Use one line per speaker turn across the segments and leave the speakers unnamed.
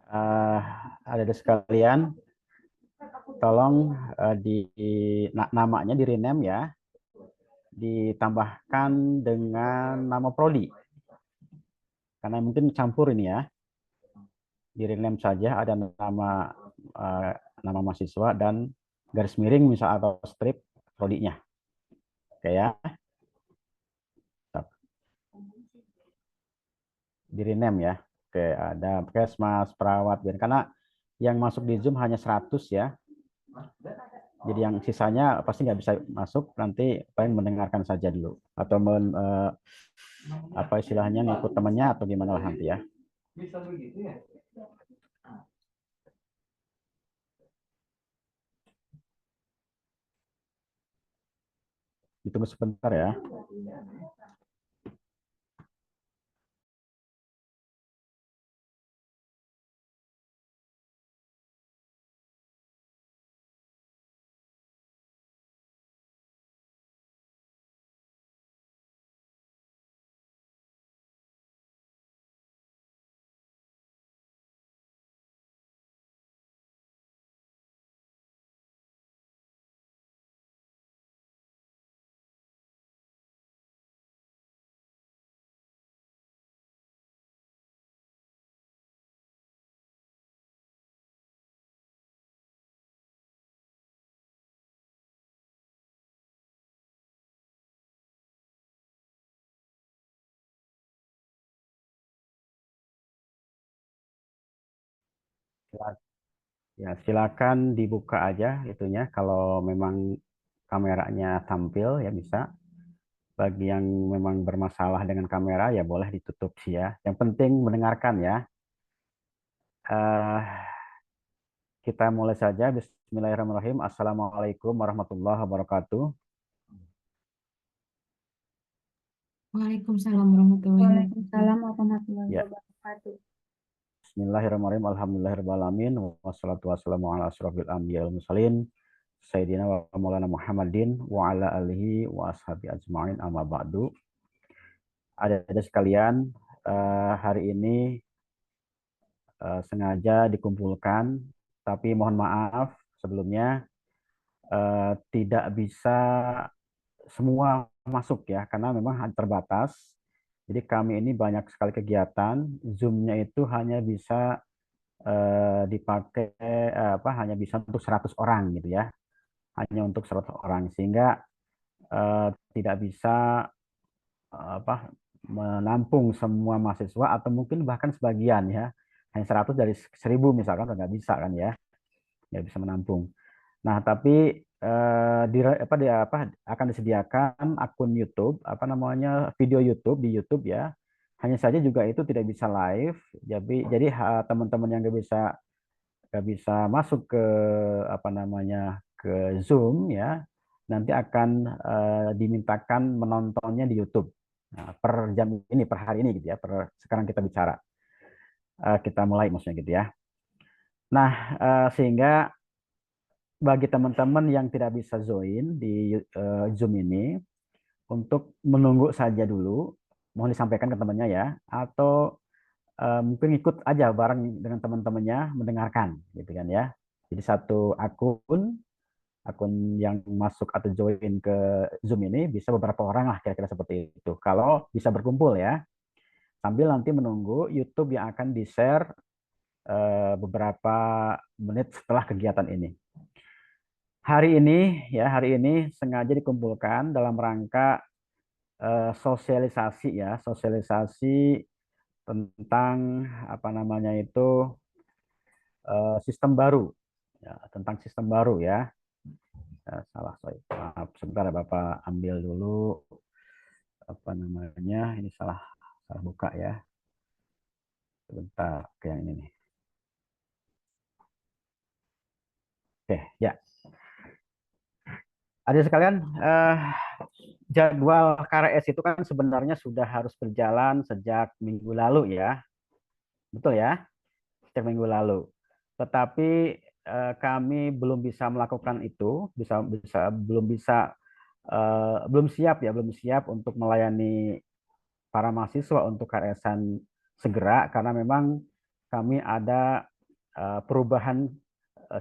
Eh, ada sekalian, tolong namanya di rename ya, ditambahkan dengan nama prodi, karena mungkin campur ini ya. Di rename saja ada eh, nama mahasiswa dan garis miring misal atau strip prodinya. Oke ya, di rename ya. Oke, ada Kesmas, Perawat, Ben. Karena yang masuk di Zoom hanya 100 ya. Jadi yang sisanya pasti nggak bisa masuk, nanti paling mendengarkan saja dulu. Atau apa istilahnya, ngikut temannya atau gimana lah nanti ya. Ditunggu sebentar ya. Ya, silakan dibuka aja itunya. Kalau memang kameranya tampil ya bisa. Bagi yang memang bermasalah dengan kamera ya boleh ditutup sih ya. Yang penting mendengarkan ya. Eh, kita mulai saja. Bismillahirrahmanirrahim. Assalamualaikum warahmatullahi wabarakatuh.
Waalaikumsalam warahmatullahi wabarakatuh.
Waalaikumsalam warahmatullahi
Ya,
wabarakatuh.
Bismillahirrahmanirrahim. Alhamdulillahirrahmanirrahim. Wassalatu wassalamu ala asrofil anbiya wal mursalin. Sayyidina wa maulana Muhammadin wa ala alihi wa ashabi ajma'in amma ba'du. Ada sekalian, hari ini sengaja dikumpulkan, tapi mohon maaf sebelumnya tidak bisa semua masuk ya, karena memang terbatas. Jadi kami ini banyak sekali kegiatan, Zoom-nya itu hanya bisa dipakai hanya bisa untuk 100 orang gitu ya, hanya untuk 100 orang sehingga tidak bisa apa menampung semua mahasiswa atau mungkin bahkan sebagian ya, hanya 100 dari 1000 misalkan nggak bisa kan ya, nggak bisa menampung. Nah, tapi akan disediakan akun YouTube, apa namanya, video YouTube di YouTube ya. Hanya saja juga itu tidak bisa live. Jadi teman-teman yang nggak bisa masuk ke apa namanya ke Zoom ya, nanti akan dimintakan menontonnya di YouTube. Nah, per jam ini, per hari ini gitu ya, per sekarang kita bicara. Kita mulai maksudnya gitu ya. Nah, sehingga bagi teman-teman yang tidak bisa join di Zoom ini, untuk menunggu saja dulu, mohon disampaikan ke temannya ya, atau mungkin ikut aja bareng dengan teman-temannya mendengarkan, gitu kan ya. Jadi satu akun yang masuk atau join ke Zoom ini bisa beberapa orang lah kira-kira seperti itu. Kalau bisa berkumpul ya, sambil nanti menunggu YouTube yang akan di-share beberapa menit setelah kegiatan ini. Hari ini sengaja dikumpulkan dalam rangka sosialisasi tentang apa namanya itu sistem baru, ya, tentang sistem baru ya. Salah saya, maaf sebentar ya, Bapak ambil dulu apa namanya, ini salah salah buka ya, sebentar. Oke, yang ini nih. Oke ya, ada sekalian, jadwal KRS itu kan sebenarnya sudah harus berjalan sejak minggu lalu ya, betul ya, sejak minggu lalu. Tetapi kami belum bisa melakukan itu, belum siap untuk melayani para mahasiswa untuk KRS-an segera, karena memang kami ada perubahan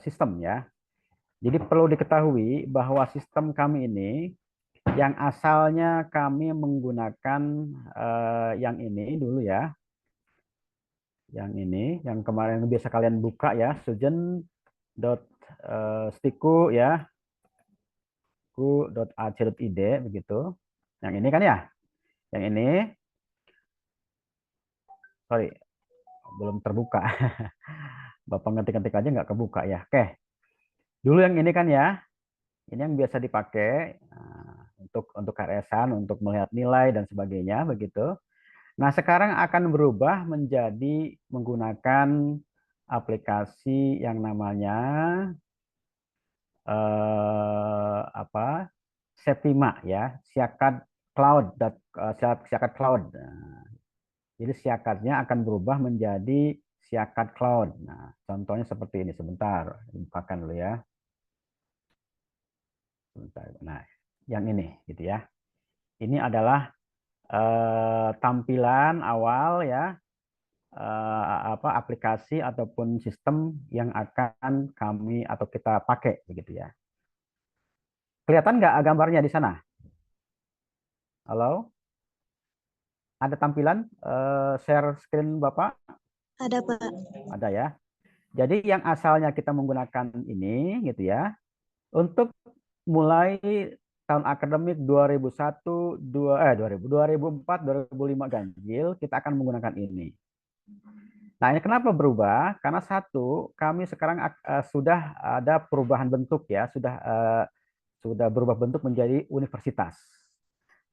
sistem ya. Jadi perlu diketahui bahwa sistem kami ini yang asalnya kami menggunakan yang ini dulu ya, yang ini, yang kemarin yang biasa kalian buka ya, sujen.stiku ya, ku.ac.id begitu. Yang ini kan ya, yang ini, sorry, belum terbuka. Bapak ngetik-ngetik aja nggak kebuka ya. Oke, dulu yang ini kan ya, ini yang biasa dipakai untuk KRS-an, untuk melihat nilai dan sebagainya begitu. Nah, sekarang akan berubah menjadi menggunakan aplikasi yang namanya apa? Septima ya, Siakad Cloud. Siakad Cloud. Nah, jadi Siakadnya akan berubah menjadi Siakad Cloud. Nah, contohnya seperti ini. Sebentar, bukakan dulu ya. Sebentar. Nah, yang ini gitu ya. Ini adalah tampilan awal ya, aplikasi ataupun sistem yang akan kami atau kita pakai begitu ya. Kelihatan nggak gambarnya di sana? Halo, ada tampilan share screen Bapak?
Ada, Pak.
Ada ya. Jadi yang asalnya kita menggunakan ini gitu ya, untuk mulai tahun akademik 2001, 2004, 2005 ganjil, kita akan menggunakan ini. Nah, ini kenapa berubah? Karena satu, kami sekarang sudah ada perubahan bentuk ya, sudah berubah bentuk menjadi universitas.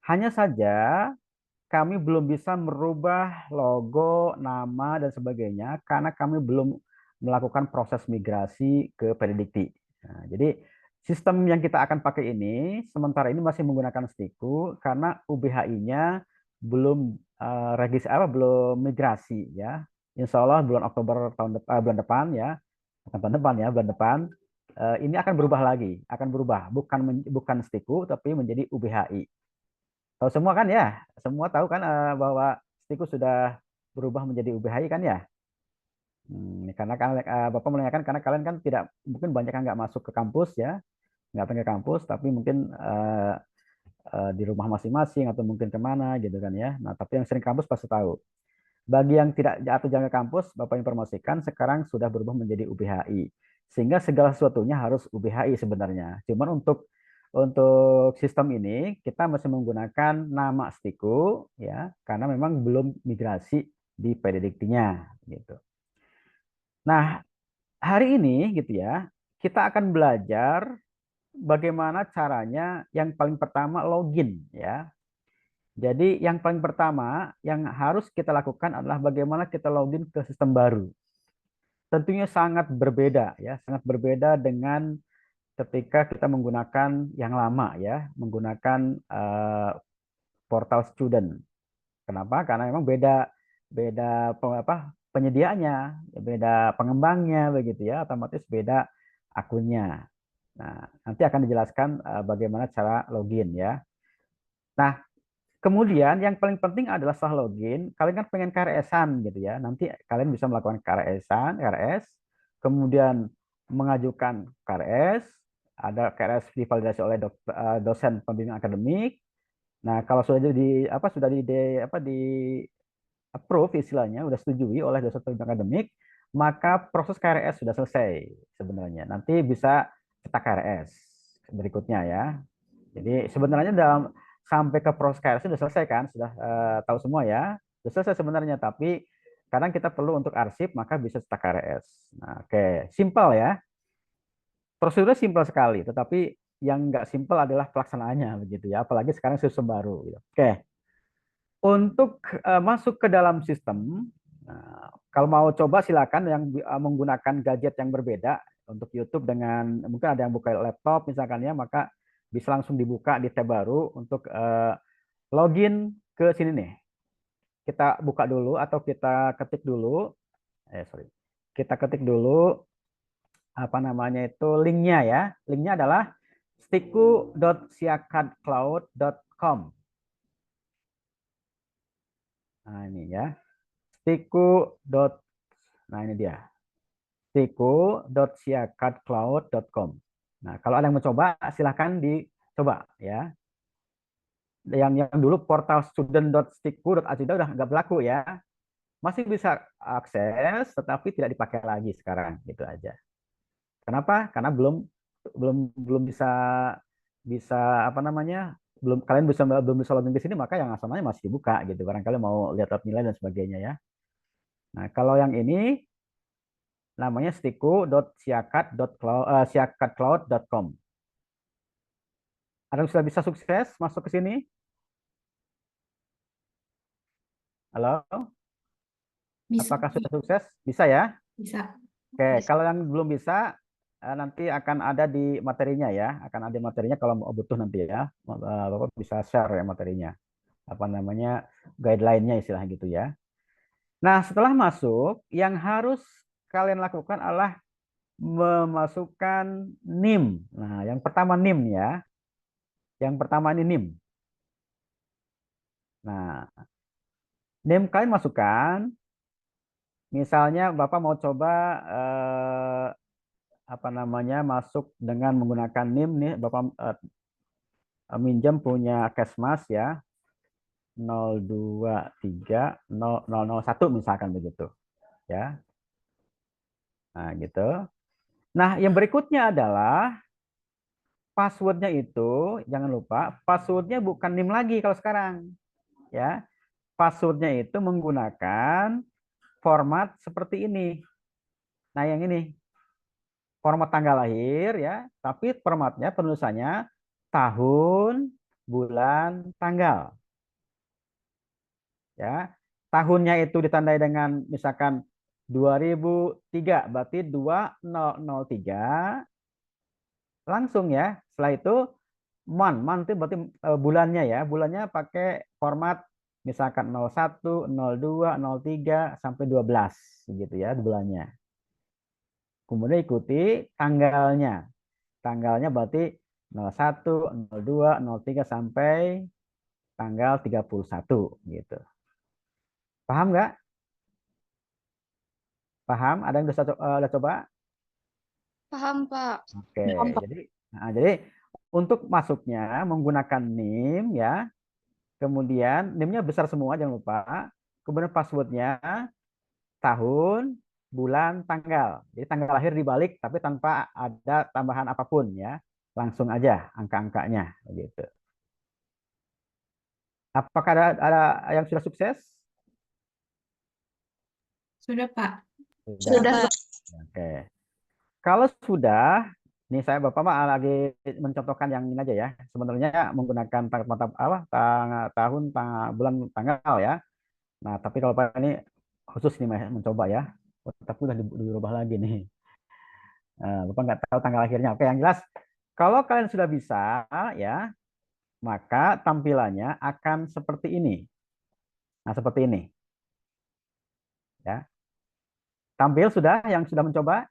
Hanya saja kami belum bisa merubah logo, nama dan sebagainya karena kami belum melakukan proses migrasi ke Pedidikti. Nah, jadi sistem yang kita akan pakai ini sementara ini masih menggunakan Stiku karena UBHI-nya belum belum migrasi ya. Insya Allah bulan Oktober bulan depan ya, bulan depan ini akan berubah lagi, akan berubah bukan Stiku tapi menjadi UBHI. Tahu semua kan ya? Semua tahu kan bahwa Stiku sudah berubah menjadi UBHI kan ya? Karena kan Bapak menanyakan karena kalian kan tidak mungkin banyak yang nggak masuk ke kampus ya, nggak pengen ke kampus, tapi mungkin di rumah masing-masing atau mungkin kemana gitu kan ya. Nah, tapi yang sering kampus pasti tahu. Bagi yang tidak atau jangan ke kampus, Bapak informasikan sekarang sudah berubah menjadi UBHI. Sehingga segala sesuatunya harus UBHI sebenarnya. Cuman untuk sistem ini kita masih menggunakan nama Stiku ya, karena memang belum migrasi di Pedidiktinya gitu. Nah, hari ini gitu ya, kita akan belajar bagaimana caranya yang paling pertama login ya. Jadi yang paling pertama yang harus kita lakukan adalah bagaimana kita login ke sistem baru. Tentunya sangat berbeda ya, sangat berbeda dengan ketika kita menggunakan yang lama ya, menggunakan portal student. Kenapa? Karena memang beda beda penyediaannya, beda pengembangnya begitu ya, otomatis beda akunnya. Nah, nanti akan dijelaskan bagaimana cara login ya. Nah, kemudian yang paling penting adalah setelah login, kalian kan pengen KRS-an gitu ya. Nanti kalian bisa melakukan KRS-an, KRS, kemudian mengajukan KRS, ada KRS divalidasi oleh dosen pembimbing akademik. Nah, kalau sudah di approve istilahnya, sudah setujui oleh dosen pembimbing akademik, maka proses KRS sudah selesai sebenarnya. Nanti bisa cetak KRS berikutnya ya. Jadi sebenarnya dalam sampai ke proses KRS sudah selesai kan, sudah tahu semua ya, sudah selesai sebenarnya. Tapi kadang kita perlu untuk arsip, maka bisa cetak KRS. Nah, oke, simpel ya. Prosedurnya simpel sekali, tetapi yang nggak simpel adalah pelaksanaannya begitu ya. Apalagi sekarang sistem baru. Gitu. Oke, untuk masuk ke dalam sistem, nah, kalau mau coba silakan yang menggunakan gadget yang berbeda untuk YouTube dengan mungkin ada yang buka laptop misalkan ya, maka bisa langsung dibuka di tab baru untuk login ke sini nih. Kita buka dulu atau kita ketik dulu, kita ketik dulu apa namanya itu linknya ya. Linknya adalah stiku.siakadcloud.com. Nah ini ya, stiku. Nah ini dia, stiku.siakatcloud.com. Nah, kalau ada yang mencoba, silahkan dicoba ya. Yang dulu portal student.stiku.ac udah nggak berlaku ya. Masih bisa akses, tetapi tidak dipakai lagi sekarang, gitu aja. Kenapa? Karena belum belum belum bisa bisa apa namanya? Belum bisa login ke sini, maka yang asalnya masih dibuka gitu. Barangkali mau lihat nilai dan sebagainya ya. Nah, kalau yang ini namanya siakatcloud.com. Ada yang sudah bisa sukses masuk ke sini? Halo?
Bisa.
Apakah sudah sukses? Bisa ya?
Bisa.
Oke,
Bisa.
kalau yang belum bisa, nanti akan ada di materinya ya. Akan ada materinya kalau mau butuh nanti ya. Bapak bisa share ya materinya. Apa namanya, guideline-nya istilah gitu ya. Nah, setelah masuk, yang harus kalian lakukan adalah memasukkan NIM. Nah, yang pertama NIM ya. Yang pertama ini NIM. Nah, NIM kalian masukkan. Misalnya Bapak mau coba apa namanya masuk dengan menggunakan NIM nih, Bapak minjam punya Kesmas ya 0230001 misalkan begitu ya. Nah, gitu. Nah, yang berikutnya adalah passwordnya itu jangan lupa passwordnya bukan NIM lagi kalau sekarang ya. Passwordnya itu menggunakan format seperti ini. Nah, yang ini format tanggal lahir ya, tapi formatnya penulisannya tahun, bulan, tanggal. Ya. Tahunnya itu ditandai dengan misalkan 2003, berarti 2003 langsung ya. Setelah itu month itu berarti bulannya ya. Bulannya pakai format misalkan 01, 02, 03 sampai 12 gitu ya bulannya. Kemudian ikuti tanggalnya. Tanggalnya berarti 01, 02, 03 sampai tanggal 31 gitu. Paham nggak? Paham? Ada yang udah coba?
Paham, Pak.
Oke,
Paham, Pak.
jadi untuk masuknya menggunakan NIM ya. Kemudian NIM-nya besar semua jangan lupa. Kemudian passwordnya tahun, bulan, tanggal. Jadi tanggal lahir dibalik tapi tanpa ada tambahan apapun ya. Langsung aja angka-angkanya gitu. Apakah ada yang sudah sukses?
Sudah, Pak.
Sudah.
Sudah, Pak.
Oke. Kalau sudah, nih saya Bapak mah lagi mencontohkan yang ini aja ya. Sebenarnya menggunakan tahun, bulan, tanggal ya. Nah, tapi kalau Pak ini khusus nih mencoba ya. Oh, tapi udah dirubah lagi nih. Bapak nggak tahu tanggal akhirnya. Oke, yang jelas kalau kalian sudah bisa ya, maka tampilannya akan seperti ini. Nah, seperti ini. Ya. Tampil sudah yang sudah mencoba?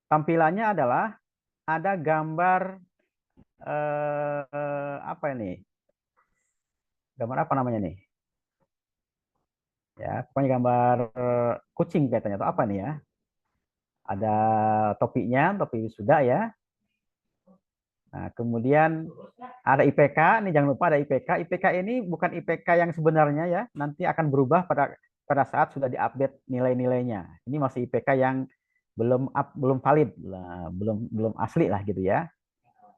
Tampilannya adalah ada gambar apa ini? Gambar apa namanya nih? Ya, pokoknya gambar kucing kayaknya atau apa nih ya? Ada topinya, topi sudah ya. Nah, kemudian ada IPK, nih jangan lupa ada IPK. IPK ini bukan IPK yang sebenarnya ya, nanti akan berubah pada saat sudah diupdate nilai-nilainya. Ini masih IPK yang belum valid, belum asli lah gitu ya.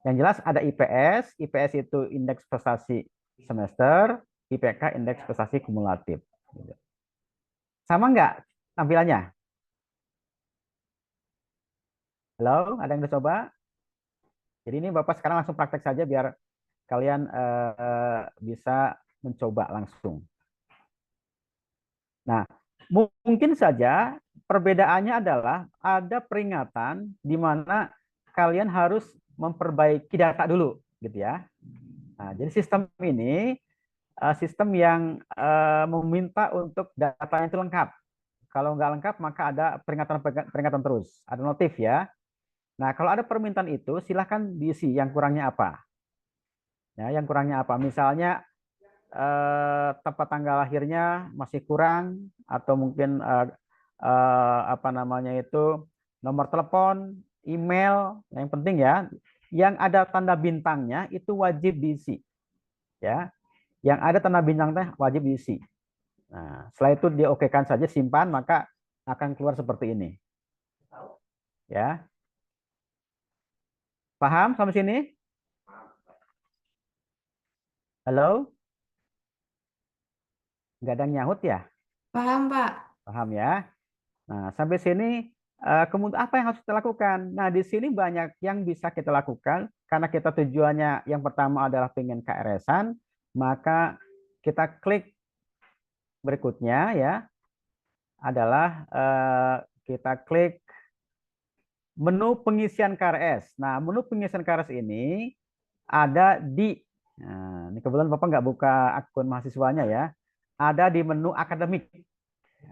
Yang jelas ada IPS, IPS itu indeks prestasi semester, IPK indeks prestasi kumulatif. Sama nggak tampilannya? Halo, ada yang udah coba? Jadi ini Bapak sekarang langsung praktek saja biar kalian bisa mencoba langsung. Nah, mungkin saja perbedaannya adalah ada peringatan di mana kalian harus memperbaiki data dulu, gitu ya. Nah, jadi sistem ini sistem yang meminta untuk datanya itu lengkap. Kalau nggak lengkap, maka ada peringatan terus, ada notif ya. Nah, kalau ada permintaan itu, silahkan diisi yang kurangnya apa. Ya, yang kurangnya apa? Misalnya tempat tanggal lahirnya masih kurang, atau mungkin apa namanya itu nomor telepon, email, yang penting ya, yang ada tanda bintangnya itu wajib diisi, ya. Yang ada tanda bintangnya wajib diisi. Nah, setelah itu diokekan saja, simpan, maka akan keluar seperti ini, ya. Paham sampai sini? Halo? Nggak ada yang nyahut ya?
Paham, Pak.
Paham ya? Nah, sampai sini kemudian apa yang harus kita lakukan? Nah, di sini banyak yang bisa kita lakukan karena kita tujuannya yang pertama adalah pengen KRS-an, maka kita klik berikutnya ya adalah kita klik menu pengisian KRS. Nah, menu pengisian KRS ini ada di ini kebetulan Bapak nggak buka akun mahasiswanya ya. Ada di menu akademik.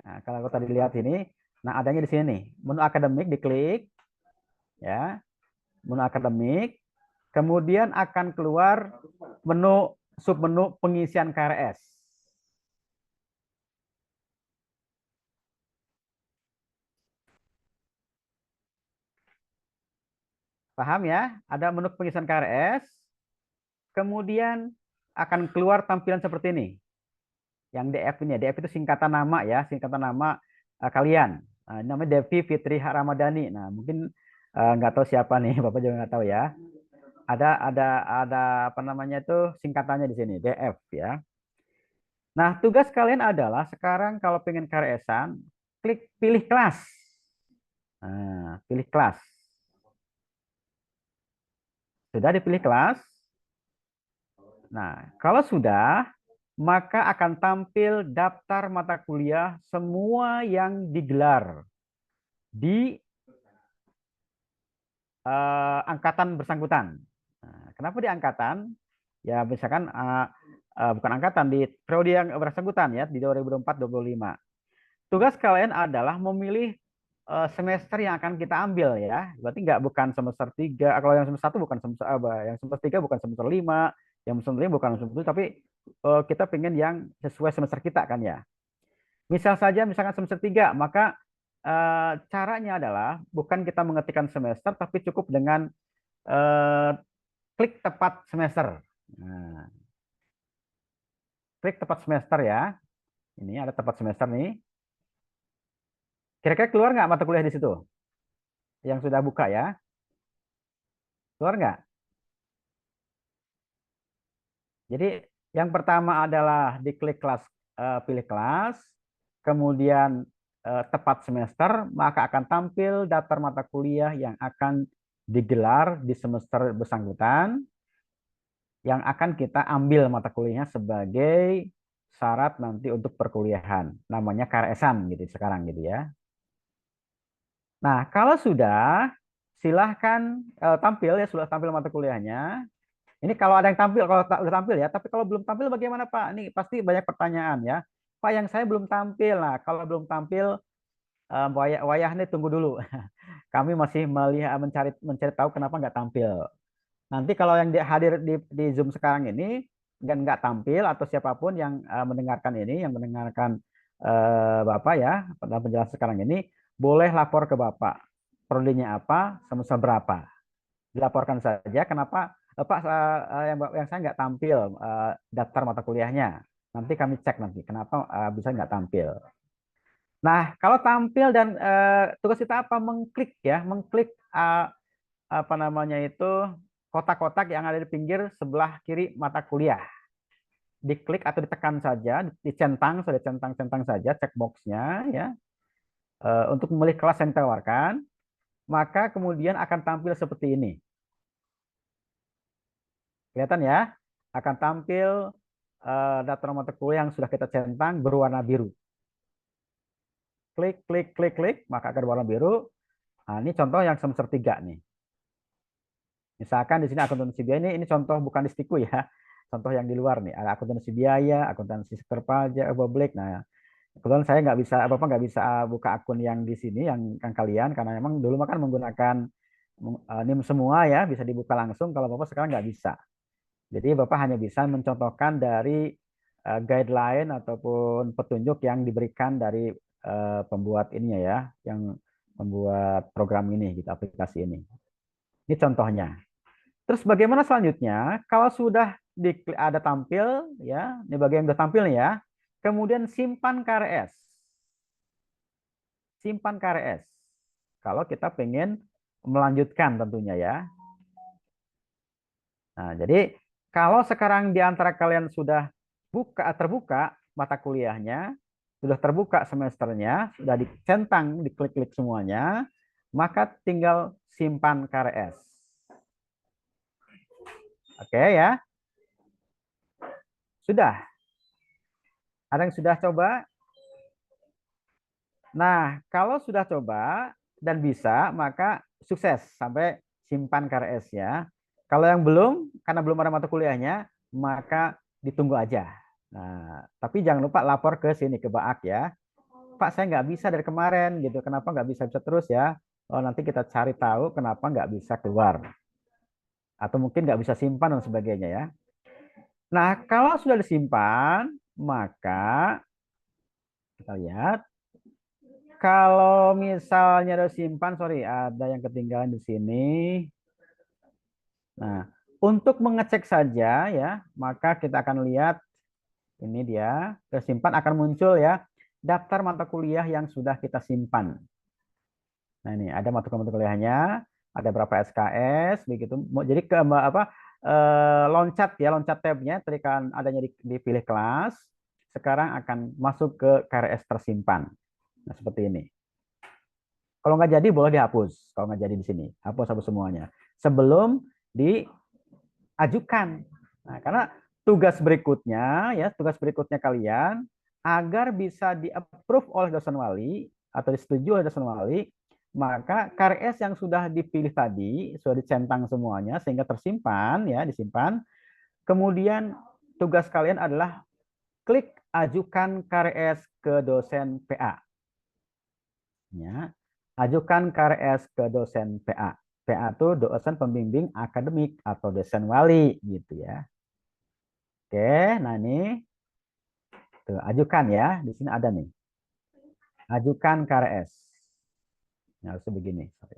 Nah, kalau tadi lihat ini, nah adanya di sini nih, menu akademik diklik, ya, menu akademik, kemudian akan keluar menu submenu pengisian KRS. Paham ya? Ada menu pengisian KRS, kemudian akan keluar tampilan seperti ini. Yang DF ini, DF itu singkatan nama ya, singkatan nama kalian. Nah, ini namanya Devi Fitri Ramadhani. Nah, mungkin nggak tahu siapa nih, Bapak juga nggak tahu ya. Ada apa namanya itu singkatannya di sini, DF ya. Nah, tugas kalian adalah sekarang kalau pengen KRS-an, klik pilih kelas. Nah, pilih kelas. Sudah dipilih kelas? Nah, kalau sudah, maka akan tampil daftar mata kuliah semua yang digelar di angkatan bersangkutan. Nah, kenapa di angkatan? Ya, misalkan bukan angkatan, di periode yang bersangkutan ya, di 2024-2025. Tugas kalian adalah memilih semester yang akan kita ambil ya. Berarti bukan semester 3, kalau yang semester 1 bukan semester apa, yang semester 3 bukan semester 5, yang semester 5 bukan semester 7, tapi kita pengen yang sesuai semester kita kan ya. Misal saja misalkan semester 3, maka caranya adalah bukan kita mengetikkan semester, tapi cukup dengan klik tepat semester. Nah, klik tepat semester ya. Ini ada tepat semester nih. Kira-kira keluar nggak mata kuliah di situ? Yang sudah buka ya. Keluar nggak? Jadi yang pertama adalah diklik kelas, pilih kelas, kemudian tepat semester, maka akan tampil daftar mata kuliah yang akan digelar di semester bersangkutan, yang akan kita ambil mata kuliahnya sebagai syarat nanti untuk perkuliahan. Namanya KRS-an gitu sekarang gitu ya. Nah, kalau sudah, silahkan tampil ya, sudah tampil mata kuliahnya. Ini kalau ada yang tampil, kalau udah tampil ya. Tapi kalau belum tampil bagaimana Pak? Ini pasti banyak pertanyaan ya. Pak, yang saya belum tampil. Nah, kalau belum tampil, wayah nih tunggu dulu. Kami masih melihat mencari tahu kenapa nggak tampil. Nanti kalau yang hadir di Zoom sekarang ini nggak tampil atau siapapun yang mendengarkan ini, yang mendengarkan Bapak ya dalam penjelasan sekarang ini, boleh lapor ke Bapak. Prodinya apa, semester berapa. Dilaporkan saja kenapa Pak yang saya nggak tampil daftar mata kuliahnya. Nanti kami cek nanti kenapa bisa nggak tampil. Nah, kalau tampil dan tugas kita apa? Mengklik ya, mengklik apa namanya itu kotak-kotak yang ada di pinggir sebelah kiri mata kuliah. Diklik atau ditekan saja, dicentang, sudah centang-centang saja checkboxnya ya untuk memilih kelas yang ditawarkan, maka kemudian akan tampil seperti ini. Kelihatan ya, akan tampil daftar mata kuliah yang sudah kita centang berwarna biru. Klik, klik, klik, klik, maka akan berwarna biru. Nah, ini contoh yang semester 3 nih. Misalkan di sini akuntansi biaya ini contoh bukan di Stiku ya. Contoh yang di luar nih, ada akuntansi biaya, akuntansi sektor pajak, publik. Nah, kebetulan saya nggak bisa, Bapak nggak bisa buka akun yang di sini, yang kalian, karena memang dulu kan menggunakan NIM semua ya, bisa dibuka langsung. Kalau Bapak sekarang nggak bisa. Jadi Bapak hanya bisa mencontohkan dari guideline ataupun petunjuk yang diberikan dari pembuat ininya ya, yang membuat program ini gitu, aplikasi ini. Ini contohnya. Terus bagaimana selanjutnya? Kalau sudah ada tampil ya, ini bagian yang sudah tampil nih ya. Kemudian simpan KRS. Simpan KRS. Kalau kita pengen melanjutkan tentunya ya. Nah, jadi kalau sekarang di antara kalian sudah terbuka mata kuliahnya, sudah terbuka semesternya, sudah dicentang, diklik-klik semuanya, maka tinggal simpan KRS. Oke ya. Sudah. Ada yang sudah coba? Nah, kalau sudah coba dan bisa, maka sukses sampai simpan KRS ya. Kalau yang belum, karena belum ada mata kuliahnya, maka ditunggu aja. Nah, tapi jangan lupa lapor ke sini, ke Baak ya. Pak, saya nggak bisa dari kemarin gitu. Kenapa nggak bisa terus ya? Oh, nanti kita cari tahu kenapa nggak bisa keluar. Atau mungkin nggak bisa simpan dan sebagainya ya. Nah, kalau sudah disimpan, maka kita lihat. Kalau misalnya ada simpan, sorry, ada yang ketinggalan di sini. Nah, untuk mengecek saja ya, maka kita akan lihat ini dia, tersimpan akan muncul ya daftar mata kuliah yang sudah kita simpan. Nah, ini ada mata kuliahnya, ada berapa SKS begitu. Jadi ke apa loncat ya, loncat tabnya tadi kan adanya dipilih kelas, sekarang akan masuk ke KRS tersimpan. Nah, seperti ini. Kalau nggak jadi boleh dihapus. Kalau nggak jadi di sini, hapus semuanya. Sebelum diajukan. Nah, karena tugas berikutnya kalian agar bisa di-approve oleh dosen wali atau disetujui oleh dosen wali, maka KRS yang sudah dipilih tadi sudah dicentang semuanya sehingga tersimpan ya, disimpan. Kemudian tugas kalian adalah klik ajukan KRS ke dosen PA. Ya, ajukan KRS ke dosen PA. PA itu dosen pembimbing akademik atau dosen wali gitu ya. Oke, nah ini tuh, ajukan ya. Di sini ada nih. Ajukan KRS. Nah, harusnya begini. Sorry.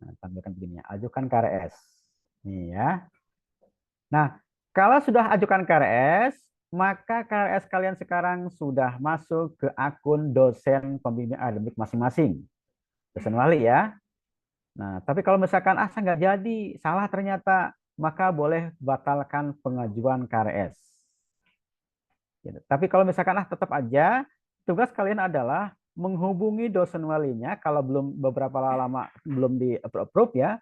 Nah, tampilkan begini. Ajukan KRS. Nih ya. Nah, kalau sudah ajukan KRS, maka KRS kalian sekarang sudah masuk ke akun dosen pembimbing akademik masing-masing. Dosen wali ya. Nah, tapi kalau misalkan saya nggak jadi, salah ternyata, maka boleh batalkan pengajuan KRS. Gitu. Tapi kalau misalkan tetap aja, tugas kalian adalah menghubungi dosen walinya kalau belum beberapa lama belum di approve ya,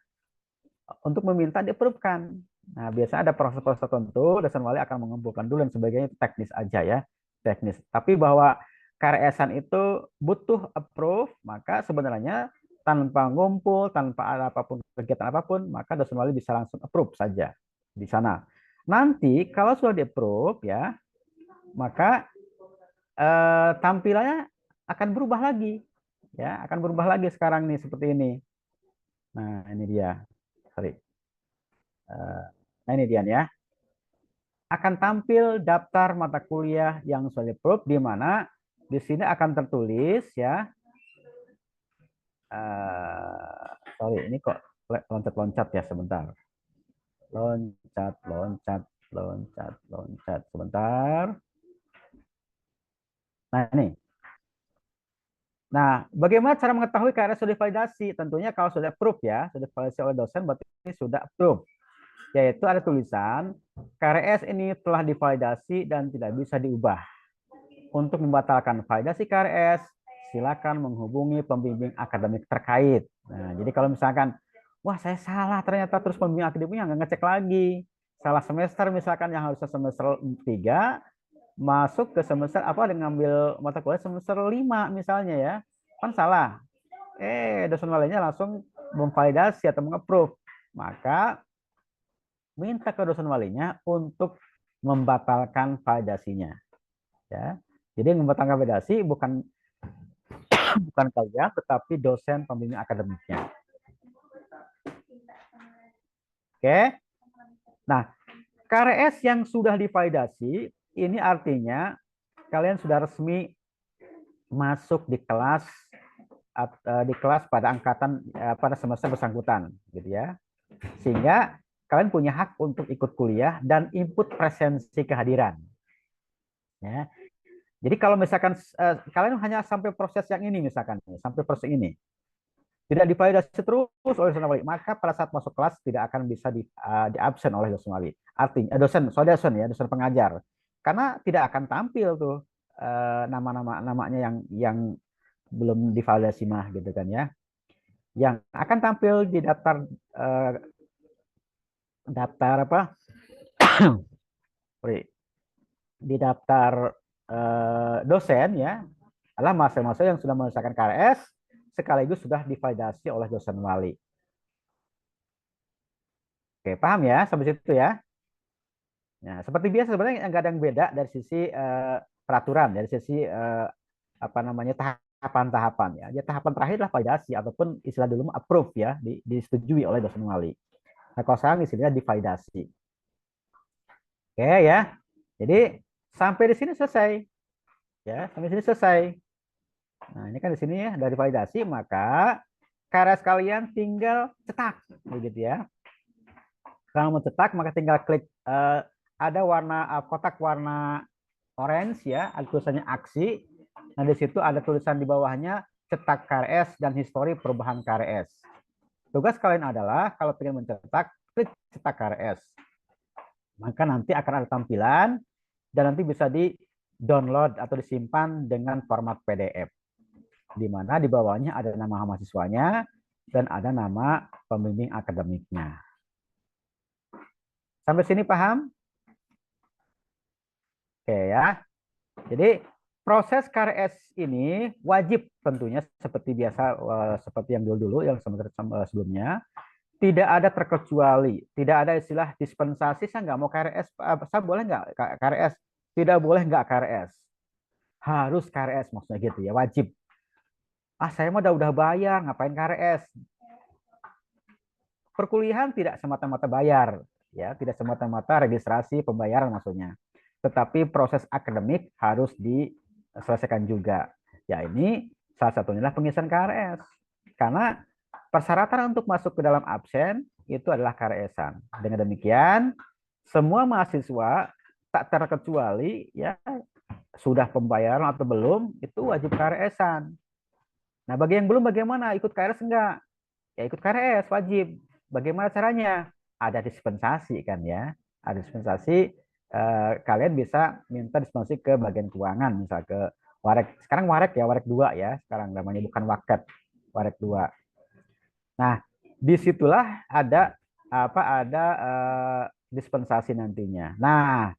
untuk meminta di-approve-kan. Nah, biasanya ada proses-proses tertentu, dosen wali akan mengumpulkan dulu dan sebagainya, itu teknis aja ya, teknis. Tapi bahwa KRS-an itu butuh approve, maka sebenarnya tanpa ngumpul, tanpa ada apapun kegiatan apapun, maka dosen wali bisa langsung approve saja di sana. Nanti kalau sudah di-approve ya, maka tampilannya akan berubah lagi. Ya, akan berubah lagi sekarang nih seperti ini. Nah, ini dia. Sorry. Nah, ini dia ya. Akan tampil daftar mata kuliah yang sudah di-approve, di mana di sini akan tertulis ya. Sorry, ini kok loncat-loncat ya, sebentar. Loncat, loncat, loncat, loncat. Sebentar. Nah, ini. Nah, bagaimana cara mengetahui KRS sudah divalidasi? Tentunya kalau sudah approve ya, sudah divalidasi oleh dosen, berarti ini sudah approve. Yaitu ada tulisan, KRS ini telah divalidasi dan tidak bisa diubah. Untuk membatalkan validasi KRS, silakan menghubungi pembimbing akademik terkait. Nah, jadi kalau misalkan, wah saya salah ternyata, terus pembimbing akademiknya nggak ngecek lagi. Salah semester misalkan yang harusnya semester 3, masuk ke semester dengan ngambil mata kuliah semester 5 misalnya ya. Kan salah. Dosen walinya langsung memvalidasi atau mengapprove. Maka minta ke dosen walinya untuk membatalkan validasinya. Ya. Jadi yang membatalkan validasi bukan kalian, tetapi dosen pembimbing akademiknya. Oke. Nah, KRS yang sudah divalidasi ini artinya kalian sudah resmi masuk di kelas pada angkatan pada semester bersangkutan gitu ya. Sehingga kalian punya hak untuk ikut kuliah dan input presensi kehadiran. Ya. Jadi kalau misalkan kalian hanya sampai proses yang ini misalkan, sampai proses ini tidak divalidasi terus oleh dosen wali, maka pada saat masuk kelas tidak akan bisa di absen oleh dosen wali. Artinya dosen pengajar, karena tidak akan tampil tuh namanya yang belum divalidasi mah gitu kan ya. Yang akan tampil di daftar apa? Di daftar dosen ya adalah mahasiswa yang sudah menyelesaikan KRS sekaligus sudah divalidasi oleh dosen wali. Oke, paham ya sampai situ ya? Nah, seperti biasa sebenarnya nggak ada yang beda dari sisi peraturan, dari sisi apa namanya tahapan-tahapan ya. Ya tahapan terakhir adalah validasi ataupun istilah dulu approve ya, disetujui oleh dosen wali. Nah, kalau sekarang istilahnya divalidasi. Oke ya. Jadi sampai di sini selesai. Ya, sampai sini selesai. Nah, ini kan di sini ya dari validasi, maka KRS kalian tinggal cetak begitu ya. Kalau mau cetak maka tinggal klik ada kotak warna orange ya, ada tulisannya aksi. Nah, di situ ada tulisan di bawahnya cetak KRS dan histori perubahan KRS. Tugas kalian adalah kalau ingin mencetak, klik cetak KRS. Maka nanti akan ada tampilan dan nanti bisa di-download atau disimpan dengan format PDF. Di mana di bawahnya ada nama mahasiswanya dan ada nama pembimbing akademiknya. Sampai sini paham? Oke ya. Jadi proses KRS ini wajib tentunya seperti biasa, seperti yang dulu yang sebelumnya. Tidak ada terkecuali, tidak ada istilah dispensasi, saya nggak mau KRS, saya boleh nggak KRS? Tidak boleh nggak KRS. Harus KRS maksudnya gitu ya, wajib. Saya mah udah bayar, ngapain KRS? Perkuliahan tidak semata-mata bayar, ya, tidak semata-mata registrasi pembayaran maksudnya. Tetapi proses akademik harus diselesaikan juga. Ya, ini salah satunya adalah pengisian KRS. Karena persyaratan untuk masuk ke dalam absen itu adalah KRS-an. Dengan demikian, semua mahasiswa tak terkecuali ya sudah pembayaran atau belum itu wajib KRS-an. Nah, bagi yang belum bagaimana? Ikut KRS enggak? Ya ikut KRS wajib. Bagaimana caranya? Ada dispensasi kan ya. Ada dispensasi, kalian bisa minta dispensasi ke bagian keuangan, misal ke Warek. Sekarang Warek ya, Warek 2 ya. Sekarang namanya bukan Waket, Warek 2. Nah, disitulah ada dispensasi nantinya. Nah,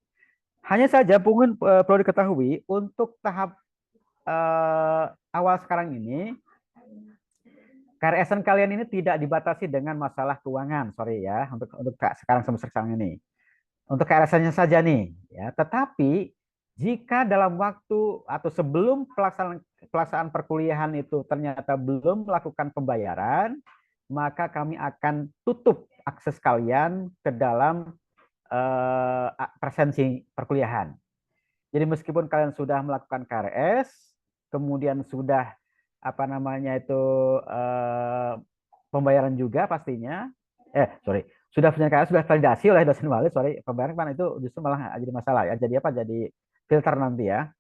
hanya saja perlu diketahui untuk tahap awal sekarang ini KRS-an kalian ini tidak dibatasi dengan masalah keuangan, sorry ya, untuk sekarang semester sekarang ini. Untuk KRS-nya saja nih, ya. Tetapi jika dalam waktu atau sebelum pelaksanaan perkuliahan itu ternyata belum melakukan pembayaran, maka kami akan tutup akses kalian ke dalam presensi perkuliahan. Jadi meskipun kalian sudah melakukan KRS, kemudian sudah pembayaran juga pastinya, sudah punya KRS, sudah validasi oleh dosen wali, pembayaran kan itu justru malah jadi masalah ya, jadi filter nanti ya.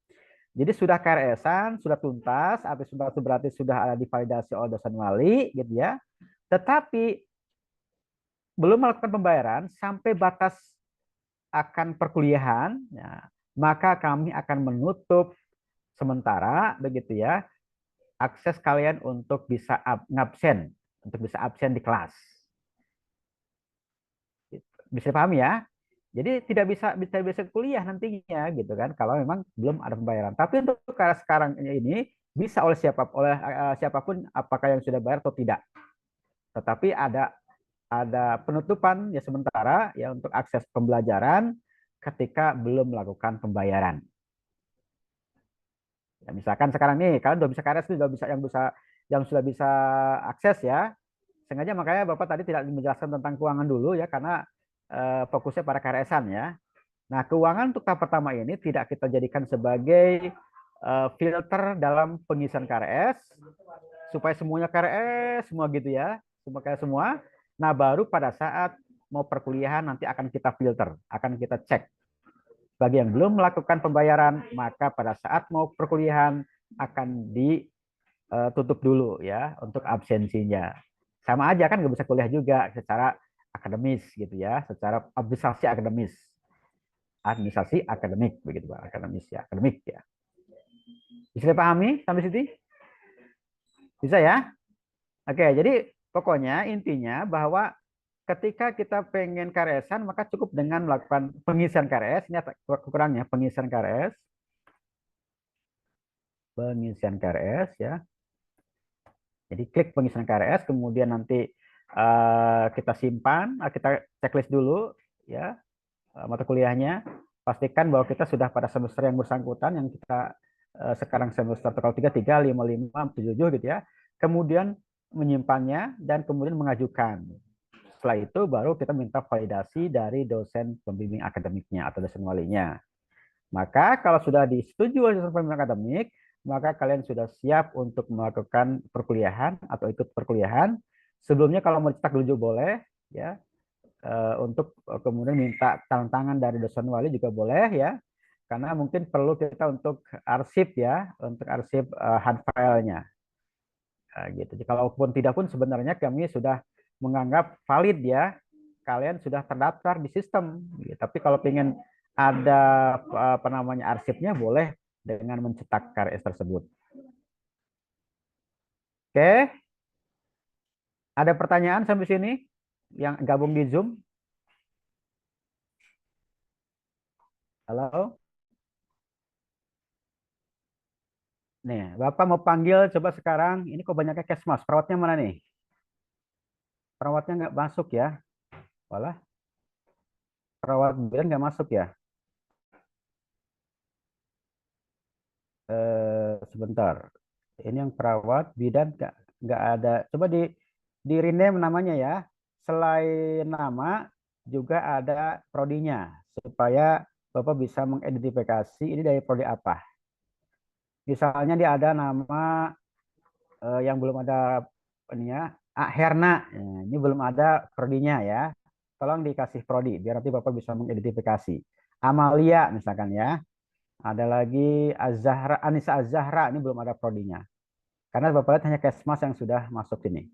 Jadi sudah KRS-an, sudah tuntas, habis tuntas itu berarti sudah ada divalidasi oleh dosen wali gitu ya. Tetapi belum melakukan pembayaran sampai batas akan perkuliahan, ya, maka kami akan menutup sementara begitu ya akses kalian untuk bisa ngabsen, untuk bisa absen di kelas. Bisa paham ya? Jadi tidak bisa kuliah nantinya gitu kan kalau memang belum ada pembayaran. Tapi untuk sekarang ini bisa oleh siapapun apakah yang sudah bayar atau tidak. Tetapi ada penutupan ya sementara ya untuk akses pembelajaran ketika belum melakukan pembayaran. Ya, misalkan sekarang nih kalian udah bisa KRS, yang sudah bisa akses ya. Sengaja makanya Bapak tadi tidak menjelaskan tentang keuangan dulu ya karena fokusnya pada KRS-an ya. Nah, keuangan untuk tahap pertama ini tidak kita jadikan sebagai filter dalam pengisian KRS supaya semuanya KRS semua gitu ya, semua kayak semua. Nah, baru pada saat mau perkuliahan nanti akan kita filter, akan kita cek. Bagi yang belum melakukan pembayaran, maka pada saat mau perkuliahan akan ditutup dulu ya untuk absensinya. Sama aja kan nggak bisa kuliah juga secara akademis gitu ya, secara administrasi akademik begitu Pak, akademis ya, akademik ya. Bisa dipahami sampai situ? Bisa ya? Oke, jadi pokoknya intinya bahwa ketika kita pengen KRS-an maka cukup dengan melakukan pengisian KRS, ini kurangnya pengisian KRS ya. Jadi klik pengisian KRS, kemudian nanti kita simpan, kita checklist dulu ya mata kuliahnya. Pastikan bahwa kita sudah pada semester yang bersangkutan, yang kita sekarang semester kalau 33, 55, 77 gitu ya. Kemudian menyimpannya dan kemudian mengajukan. Setelah itu baru kita minta validasi dari dosen pembimbing akademiknya atau dosen walinya. Maka kalau sudah disetujui oleh dosen pembimbing akademik, maka kalian sudah siap untuk melakukan perkuliahan atau ikut perkuliahan. Sebelumnya kalau mau cetak dulu boleh ya. Untuk kemudian minta tangan dari dosen wali juga boleh ya. Karena mungkin perlu kita untuk arsip ya, untuk arsip hard file-nya. Gitu. Kalaupun tidak pun sebenarnya kami sudah menganggap valid ya, kalian sudah terdaftar di sistem. Tapi kalau ingin ada apa namanya arsipnya boleh dengan mencetak KRS tersebut. Oke, ada pertanyaan sampai sini yang gabung di Zoom? Halo? Nih, Bapak mau panggil coba sekarang. Ini kok banyaknya Kesmas. Perawatnya mana nih? Perawatnya nggak masuk ya. Walah, perawat bidan nggak masuk ya. Sebentar. Ini yang perawat bidan nggak ada. Coba di rename namanya ya. Selain nama juga ada prodinya supaya Bapak bisa mengidentifikasi ini dari prodi apa. Misalnya dia ada nama yang belum ada ini ya, Herna. Ini belum ada prodinya ya. Tolong dikasih prodi biar nanti Bapak bisa mengidentifikasi. Amalia misalkan ya. Ada lagi Azahra, Anissa Azahra, ini belum ada prodinya. Karena Bapak lihat hanya Kesmas yang sudah masuk ini.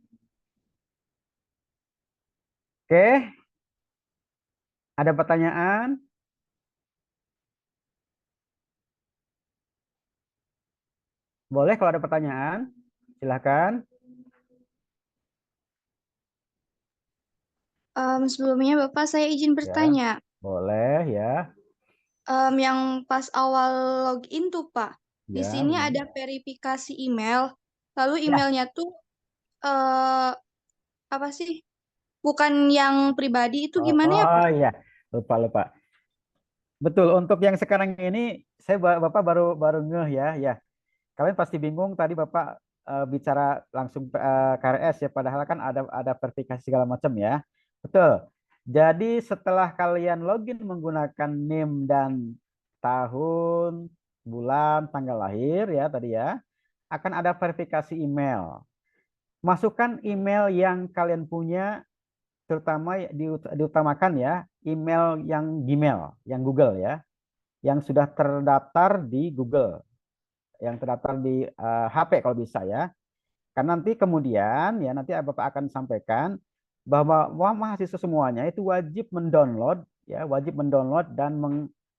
Oke, ada pertanyaan? Boleh kalau ada pertanyaan, silahkan.
Sebelumnya Bapak saya izin
Ya,
bertanya.
boleh ya.
Yang pas awal login tuh Pak, di
Ya,
sini
benar.
ada verifikasi email. Lalu
Ya.
emailnya tuh eh, apa sih? Bukan yang pribadi itu
Oh,
gimana ya
oh
Pak?
iya, lupa. Betul, untuk yang sekarang ini saya Bapak baru baru ngeh ya, ya. Kalian pasti bingung tadi Bapak bicara langsung KRS ya, padahal kan ada verifikasi segala macam ya. Betul. Jadi setelah kalian login menggunakan NIM dan tahun, bulan, tanggal lahir ya tadi ya, akan ada verifikasi email. Masukkan email yang kalian punya, terutama diutamakan ya email yang Gmail, yang Google ya, yang sudah terdaftar di Google, yang terdaftar di HP kalau bisa ya. Karena nanti kemudian ya nanti Bapak akan sampaikan bahwa mahasiswa semuanya itu wajib mendownload ya, wajib mendownload dan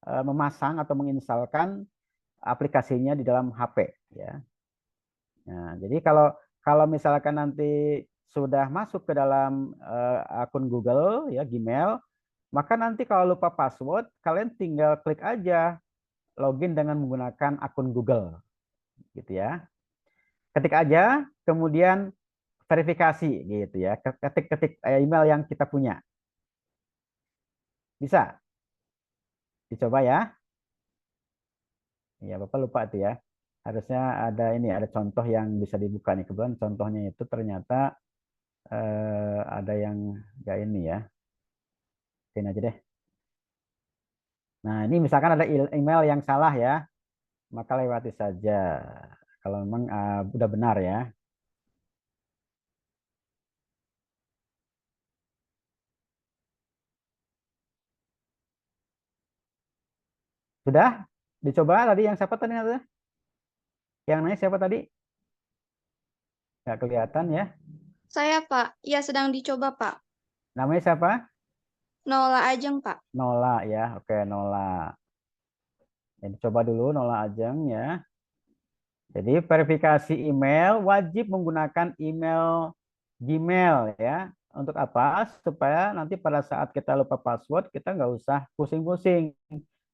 memasang atau menginstalkan aplikasinya di dalam HP ya. Nah, jadi kalau kalau misalkan nanti sudah masuk ke dalam akun Google ya, Gmail, maka nanti kalau lupa password, kalian tinggal klik aja login dengan menggunakan akun Google gitu ya. Ketik aja, kemudian verifikasi gitu ya. Ketik-ketik email yang kita punya. Bisa dicoba ya. Ya, Bapak lupa tuh ya. Harusnya ada ini, ada contoh yang bisa dibuka nih. Kebetulan contohnya itu ternyata ada yang nggak ini ya. Ini aja deh. Nah, ini misalkan ada email yang salah ya. maka lewati saja. Kalau memang udah benar ya. Sudah dicoba tadi yang siapa tadi? Yang nanya siapa tadi? Nggak kelihatan ya.
Saya, Pak. Ya, sedang dicoba, Pak.
Namanya siapa?
Nola Ajeng, Pak.
Nola ya. Oke, Nola. Jadi coba dulu Nola Ajeng ya. Jadi verifikasi email wajib menggunakan email Gmail ya. Untuk apa? Supaya nanti pada saat kita lupa password kita nggak usah pusing-pusing.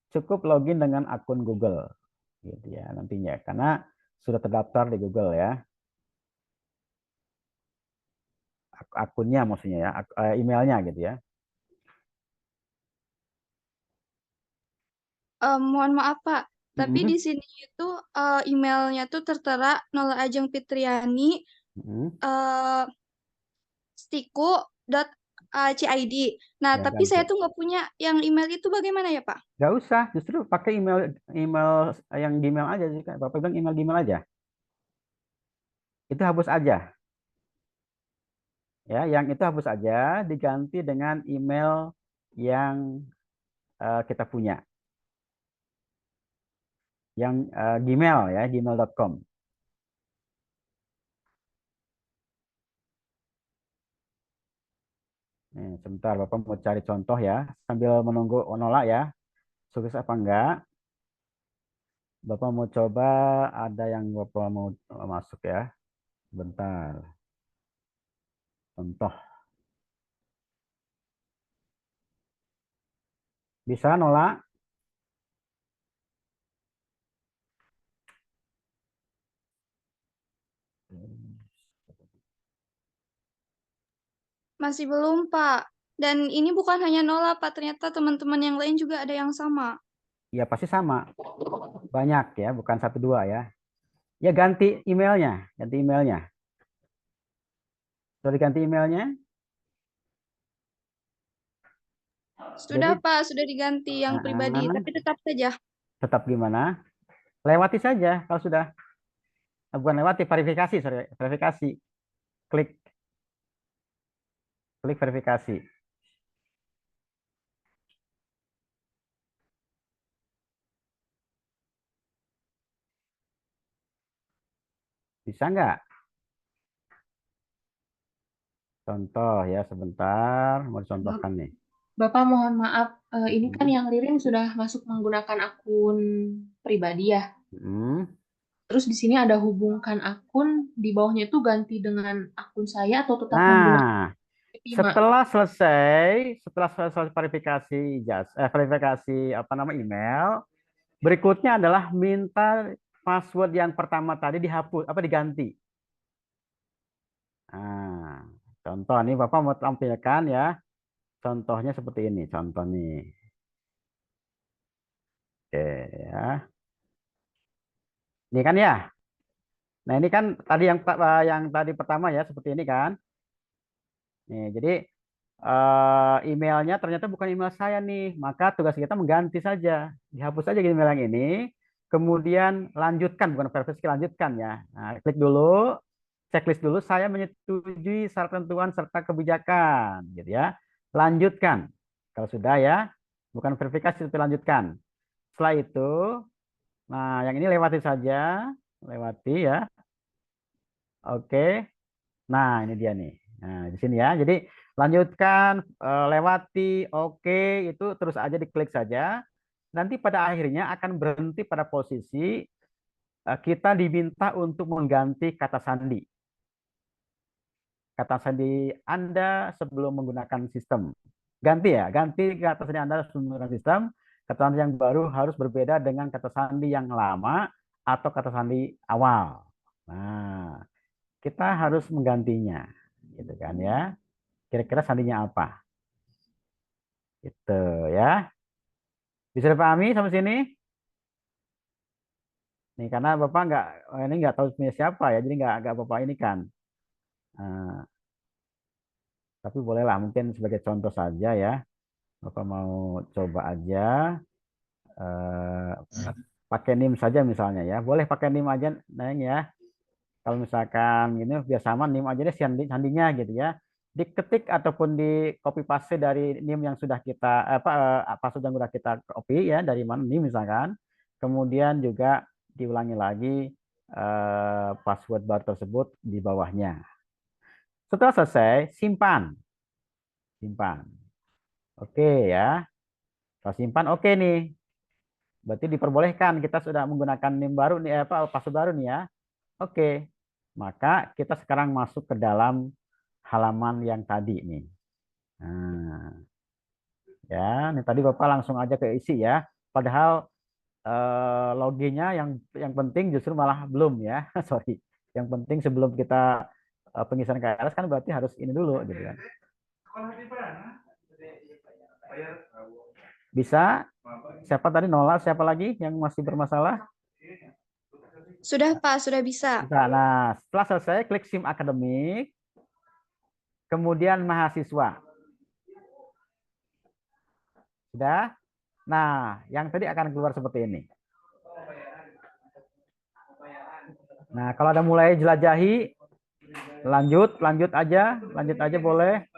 Cukup login dengan akun Google gitu ya nantinya karena sudah terdaftar di Google ya. Akunnya maksudnya ya, emailnya gitu ya.
Mohon maaf, Pak. Tapi
Mm-mm.
di sini itu emailnya tuh tertera Nola Ajeng Fitriani
Mm-mm.
eh stiku.cid. Nah,
Ya
tapi saya
ganti.
tuh nggak punya yang email itu bagaimana ya, Pak?
Nggak usah, justru pakai email email yang Gmail aja sih. Bapak bilang email Gmail aja. Itu hapus aja. Ya, yang itu hapus aja diganti dengan email yang kita punya, yang Gmail ya, gmail.com. Nih, sebentar, Bapak mau cari contoh ya, sambil menunggu Onola ya, sukses apa enggak. Bapak mau coba ada yang Bapak mau masuk ya, bentar, contoh. Bisa Nola?
Masih belum, Pak. Dan ini bukan hanya Nola, Pak. Ternyata teman-teman yang lain juga ada yang sama.
Ya pasti sama, banyak ya, bukan satu dua ya. Ya ganti emailnya, ganti emailnya. Sudah diganti emailnya?
Sudah,
Jadi
Pak. Sudah diganti yang pribadi.
uh,
Tapi tetap saja.
tetap gimana? Lewati saja kalau sudah. Bukan lewati, verifikasi, sorry, verifikasi. Klik, klik verifikasi. Bisa nggak? Contoh ya, sebentar. Mau
Bap-
dicontohkan nih.
Bapak mohon maaf, ini kan
Hmm.
yang Ririn sudah masuk menggunakan akun pribadi ya.
Hmm.
Terus di sini ada hubungkan akun, di bawahnya itu ganti dengan akun saya atau tetap menggunakan
Nah,
Lima.
setelah selesai verifikasi verifikasi apa nama email, berikutnya adalah minta password yang pertama tadi dihapus apa diganti. Nah, contoh nih Bapak mau tampilkan ya. Contohnya seperti ini, contoh nih. Oke ya. Ini kan ya. Nah, ini kan tadi yang tadi pertama ya seperti ini kan. Nih, jadi emailnya ternyata bukan email saya nih, maka tugas kita mengganti saja, dihapus saja email yang ini, kemudian lanjutkan, bukan verifikasi, lanjutkan ya. Nah, klik dulu, checklist dulu, saya menyetujui syarat ketentuan serta kebijakan, gitu ya. Lanjutkan, kalau sudah ya, bukan verifikasi tapi lanjutkan. Setelah itu, nah yang ini lewati saja, lewati ya, oke. Nah, ini dia nih. Nah, di sini ya. Jadi lanjutkan, lewati, oke, itu terus aja diklik saja. Nanti pada akhirnya akan berhenti pada posisi kita diminta untuk mengganti kata sandi. Kata sandi Anda sebelum menggunakan sistem. Ganti ya, ganti kata sandi Anda sebelum menggunakan sistem. Kata sandi yang baru harus berbeda dengan kata sandi yang lama atau kata sandi awal. Nah, kita harus menggantinya, gitu kan ya. Kira-kira sandinya apa? Gitu ya. Bisa dipahami sampai sini? Nih karena Bapak nggak ini nggak tahu punya siapa ya, jadi nggak Bapak ini kan. Nah, tapi bolehlah mungkin sebagai contoh saja ya. Bapak mau coba aja. pakai NIM saja misalnya ya. Boleh pakai NIM aja, Neng ya. Kalau misalkan ini biar sama NIM aja deh sandinya gitu ya. Diketik ataupun di copy paste dari NIM yang sudah kita password yang sudah kita copy ya dari mana NIM misalkan. Kemudian juga diulangi lagi password baru tersebut di bawahnya. Setelah selesai, simpan. Simpan. Oke ya. Kalau simpan oke nih. Berarti diperbolehkan kita sudah menggunakan NIM baru nih password baru nih ya. Oke. Maka kita sekarang masuk ke dalam halaman yang tadi nih. Nah, ya, ini tadi Bapak langsung aja ke isi ya. Padahal loginnya yang penting justru malah belum ya. Sorry. Yang penting sebelum kita pengisian KRS kan berarti harus ini dulu gitu kan. Bisa? Siapa tadi Nola? Siapa lagi yang masih bermasalah?
Sudah Pak, sudah bisa.
Nah, setelah selesai klik SIM akademik, kemudian mahasiswa. Sudah? Nah, yang tadi akan keluar seperti ini. Nah, kalau ada mulai jelajahi, lanjut aja boleh.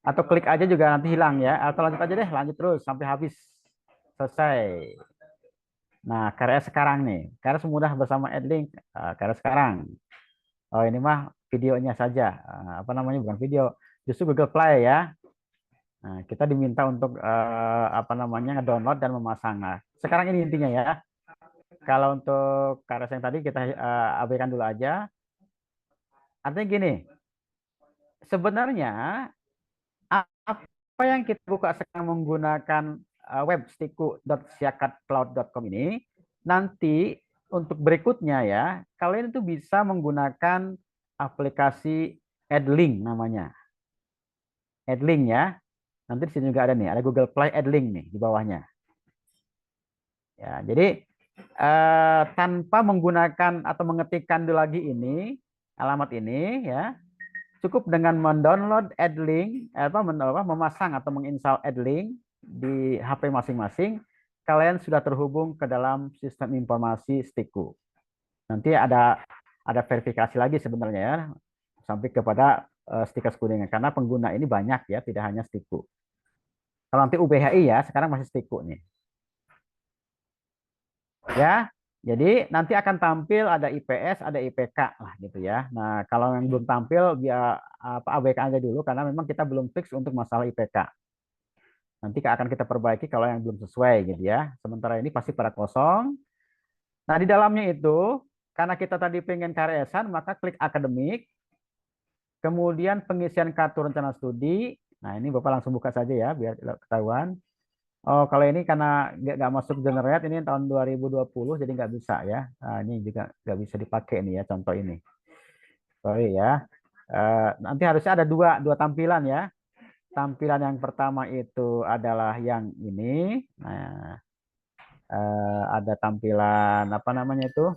Atau klik aja juga nanti hilang ya. Atau lanjut aja deh, lanjut terus sampai habis. Selesai. Nah, KRS sekarang nih. KRS mudah bersama Adlink. KRS sekarang. Oh, ini mah videonya saja. Apa namanya? Bukan video. Justru Google Play ya. Nah, kita diminta untuk apa namanya? Ngedownload dan memasang. Nah, sekarang ini intinya ya. Kalau untuk KRS yang tadi kita abaikan dulu aja. Artinya gini, sebenarnya apa yang kita buka sekarang menggunakan web stiku.siakatcloud.com ini, nanti untuk berikutnya ya, kalian itu bisa menggunakan aplikasi AdLink namanya. AdLink ya. Nanti di sini juga ada nih, ada Google Play AdLink nih di bawahnya. Ya, jadi tanpa menggunakan atau mengetikkan lagi ini, alamat ini ya, cukup dengan mendownload AdLink, memasang atau menginstal AdLink di HP masing-masing, kalian sudah terhubung ke dalam sistem informasi Stiku. Nanti ada verifikasi lagi sebenarnya ya, sampai kepada stiker kuningan karena pengguna ini banyak ya, tidak hanya Stiku. Kalau nanti UBHI ya, sekarang masih Stiku nih. Ya, jadi nanti akan tampil ada IPS, ada IPK lah gitu ya. Nah, kalau yang belum tampil dia abaikan aja dulu karena memang kita belum fix untuk masalah IPK. Nanti akan kita perbaiki kalau yang belum sesuai gitu ya. Sementara ini pasti pada kosong. Nah, di dalamnya itu karena kita tadi pengen KRS-an, maka klik akademik. Kemudian pengisian kartu rencana studi. Nah, ini Bapak langsung buka saja ya biar ketahuan. Oh, kalau ini karena nggak masuk generate ini tahun 2020 jadi nggak bisa ya. Nah, ini juga nggak bisa dipakai nih ya contoh ini. Sorry ya. Nanti harusnya ada dua tampilan ya. Tampilan yang pertama itu adalah yang ini. Nah, ada tampilan apa namanya itu?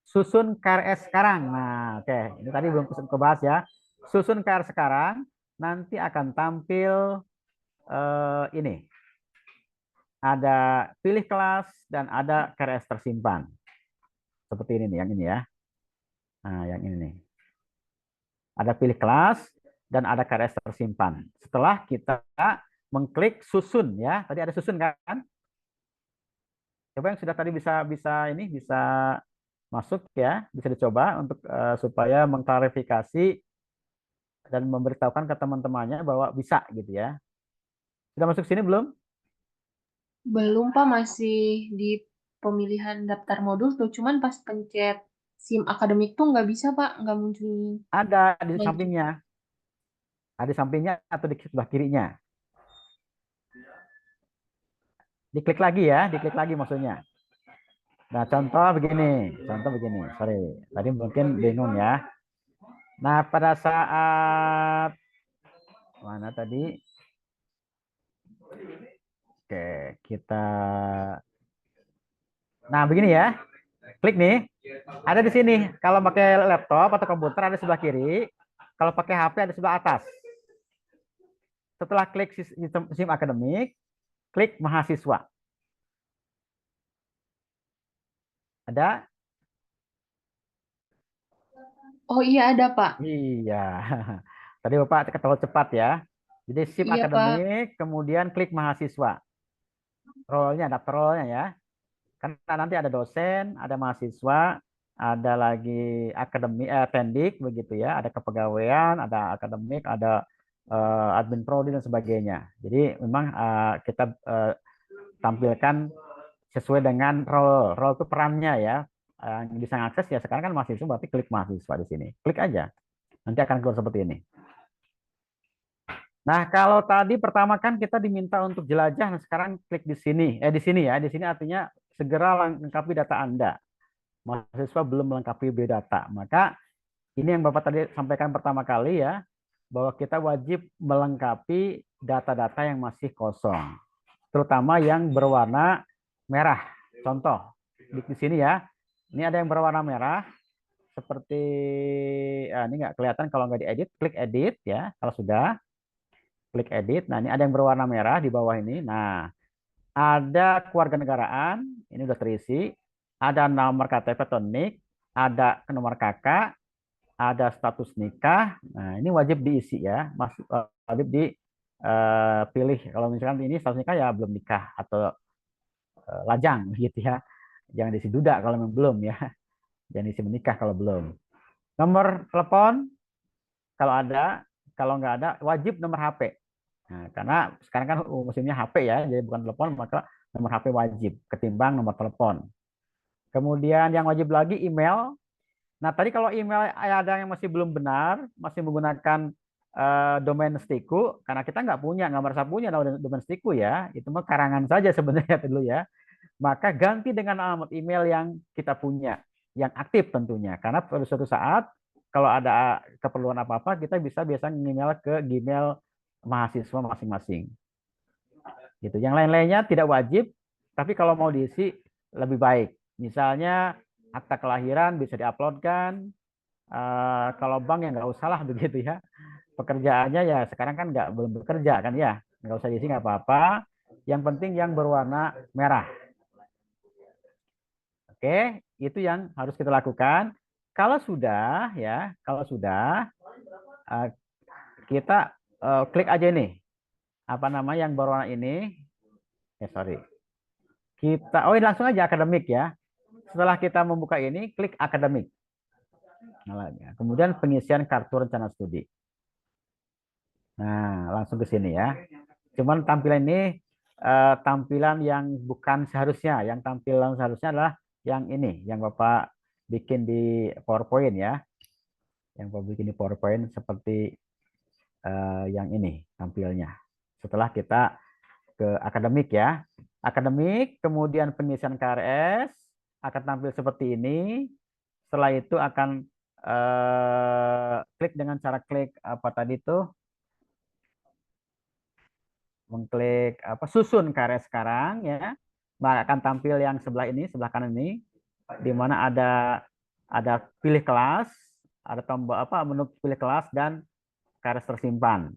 Susun KRS sekarang. Nah, oke. Ini tadi belum kebahas ya. Susun KRS sekarang nanti akan tampil ini. Ada pilih kelas dan ada KRS tersimpan. Seperti ini nih, yang ini ya. Nah, yang ini nih. Ada pilih kelas dan ada KRS tersimpan. Setelah kita mengklik susun ya. Tadi ada susun kan? Coba yang sudah tadi bisa masuk ya, bisa dicoba untuk supaya mengklarifikasi dan memberitahukan ke teman-temannya bahwa bisa gitu ya. Sudah masuk sini belum?
Belum, Pak, masih di pemilihan daftar modul tuh. Cuman pas pencet SIM akademik tuh nggak bisa, Pak. Nggak muncul
Ada di
lagi.
sampingnya. Ada di sampingnya atau di sebelah kirinya. Diklik lagi ya, diklik lagi maksudnya. Nah, contoh begini. Sorry, tadi mungkin bingung ya. Nah, pada saat mana tadi? Oke, kita. Nah, begini ya. Klik nih. Ada di sini. Kalau pakai laptop atau komputer ada sebelah kiri. Kalau pakai HP ada sebelah atas. Setelah klik SIM akademik, klik mahasiswa. Ada?
Oh iya ada Pak.
Iya. Tadi Bapak terlalu cepat ya. Jadi SIP
Iya Pak.
akademik, kemudian klik mahasiswa. Role-nya, daftar role-nya ya. Karena nanti ada dosen, ada mahasiswa, ada lagi akademik, pendik begitu ya, ada kepegawaian, ada akademik, ada admin prodi dan sebagainya. Jadi memang kita tampilkan sesuai dengan role. Role itu perannya ya. Yang bisa ngakses ya sekarang kan mahasiswa, berarti klik mahasiswa di sini. Klik aja. Nanti akan keluar seperti ini. Nah, kalau tadi pertama kan kita diminta untuk jelajah, nah sekarang klik di sini. Di sini ya, di sini artinya segera lengkapi data Anda. Mahasiswa belum melengkapi biodata. Maka ini yang Bapak tadi sampaikan pertama kali ya, bahwa kita wajib melengkapi data-data yang masih kosong. Terutama yang berwarna merah. Contoh, di sini ya, ini ada yang berwarna merah, seperti, ini nggak kelihatan kalau nggak diedit, klik edit ya, kalau sudah, klik edit. Nah, ini ada yang berwarna merah di bawah ini. Nah, ada kewarganegaraan, ini udah terisi, ada nomor KTP atau NIK, ada nomor KK, ada status nikah. Nah, ini wajib diisi ya, wajib dipilih. Kalau misalkan ini status nikah ya belum nikah atau lajang gitu ya. Jangan diisi duda kalau memang belum ya. Jangan diisi menikah kalau belum. Nomor telepon kalau ada, kalau nggak ada wajib nomor HP. Nah, karena sekarang kan musimnya HP ya, jadi bukan telepon, maka nomor HP wajib ketimbang nomor telepon. Kemudian yang wajib lagi email. Nah, tadi kalau email ada yang masih belum benar, masih menggunakan domain Stiku, karena kita nggak merasa punya domain Stiku ya, itu mah karangan saja sebenarnya dulu ya. Maka ganti dengan alamat email yang kita punya, yang aktif tentunya. Karena pada suatu saat kalau ada keperluan apa-apa, kita bisa biasa email ke Gmail mahasiswa masing-masing. Gitu. Yang lain-lainnya tidak wajib, tapi kalau mau diisi lebih baik. Misalnya akta kelahiran bisa diuploadkan. Kalau bank ya nggak usah lah begitu ya. Pekerjaannya ya sekarang kan belum bekerja kan ya, nggak usah diisi nggak apa-apa. Yang penting yang berwarna merah. Oke, itu yang harus kita lakukan. Kalau sudah ya, kalau sudah kita klik aja nih apa namanya yang berwarna ini. Sorry. Ini langsung aja akademik ya. Setelah kita membuka ini, klik akademik. Nah, kemudian pengisian kartu rencana studi. Nah, langsung ke sini ya. Cuman tampilan ini tampilan yang bukan seharusnya. Yang tampilan seharusnya adalah yang ini, yang Bapak bikin di PowerPoint ya. Yang Bapak bikin di PowerPoint seperti yang ini tampilnya. Setelah kita ke akademik ya. Akademik, kemudian pengisian KRS akan tampil seperti ini. Setelah itu akan klik dengan cara klik apa tadi tuh, mengklik apa susun KRS sekarang ya. Maka akan tampil yang sebelah ini, sebelah kanan ini, di mana ada pilih kelas, ada tombol apa menu pilih kelas dan KRS tersimpan.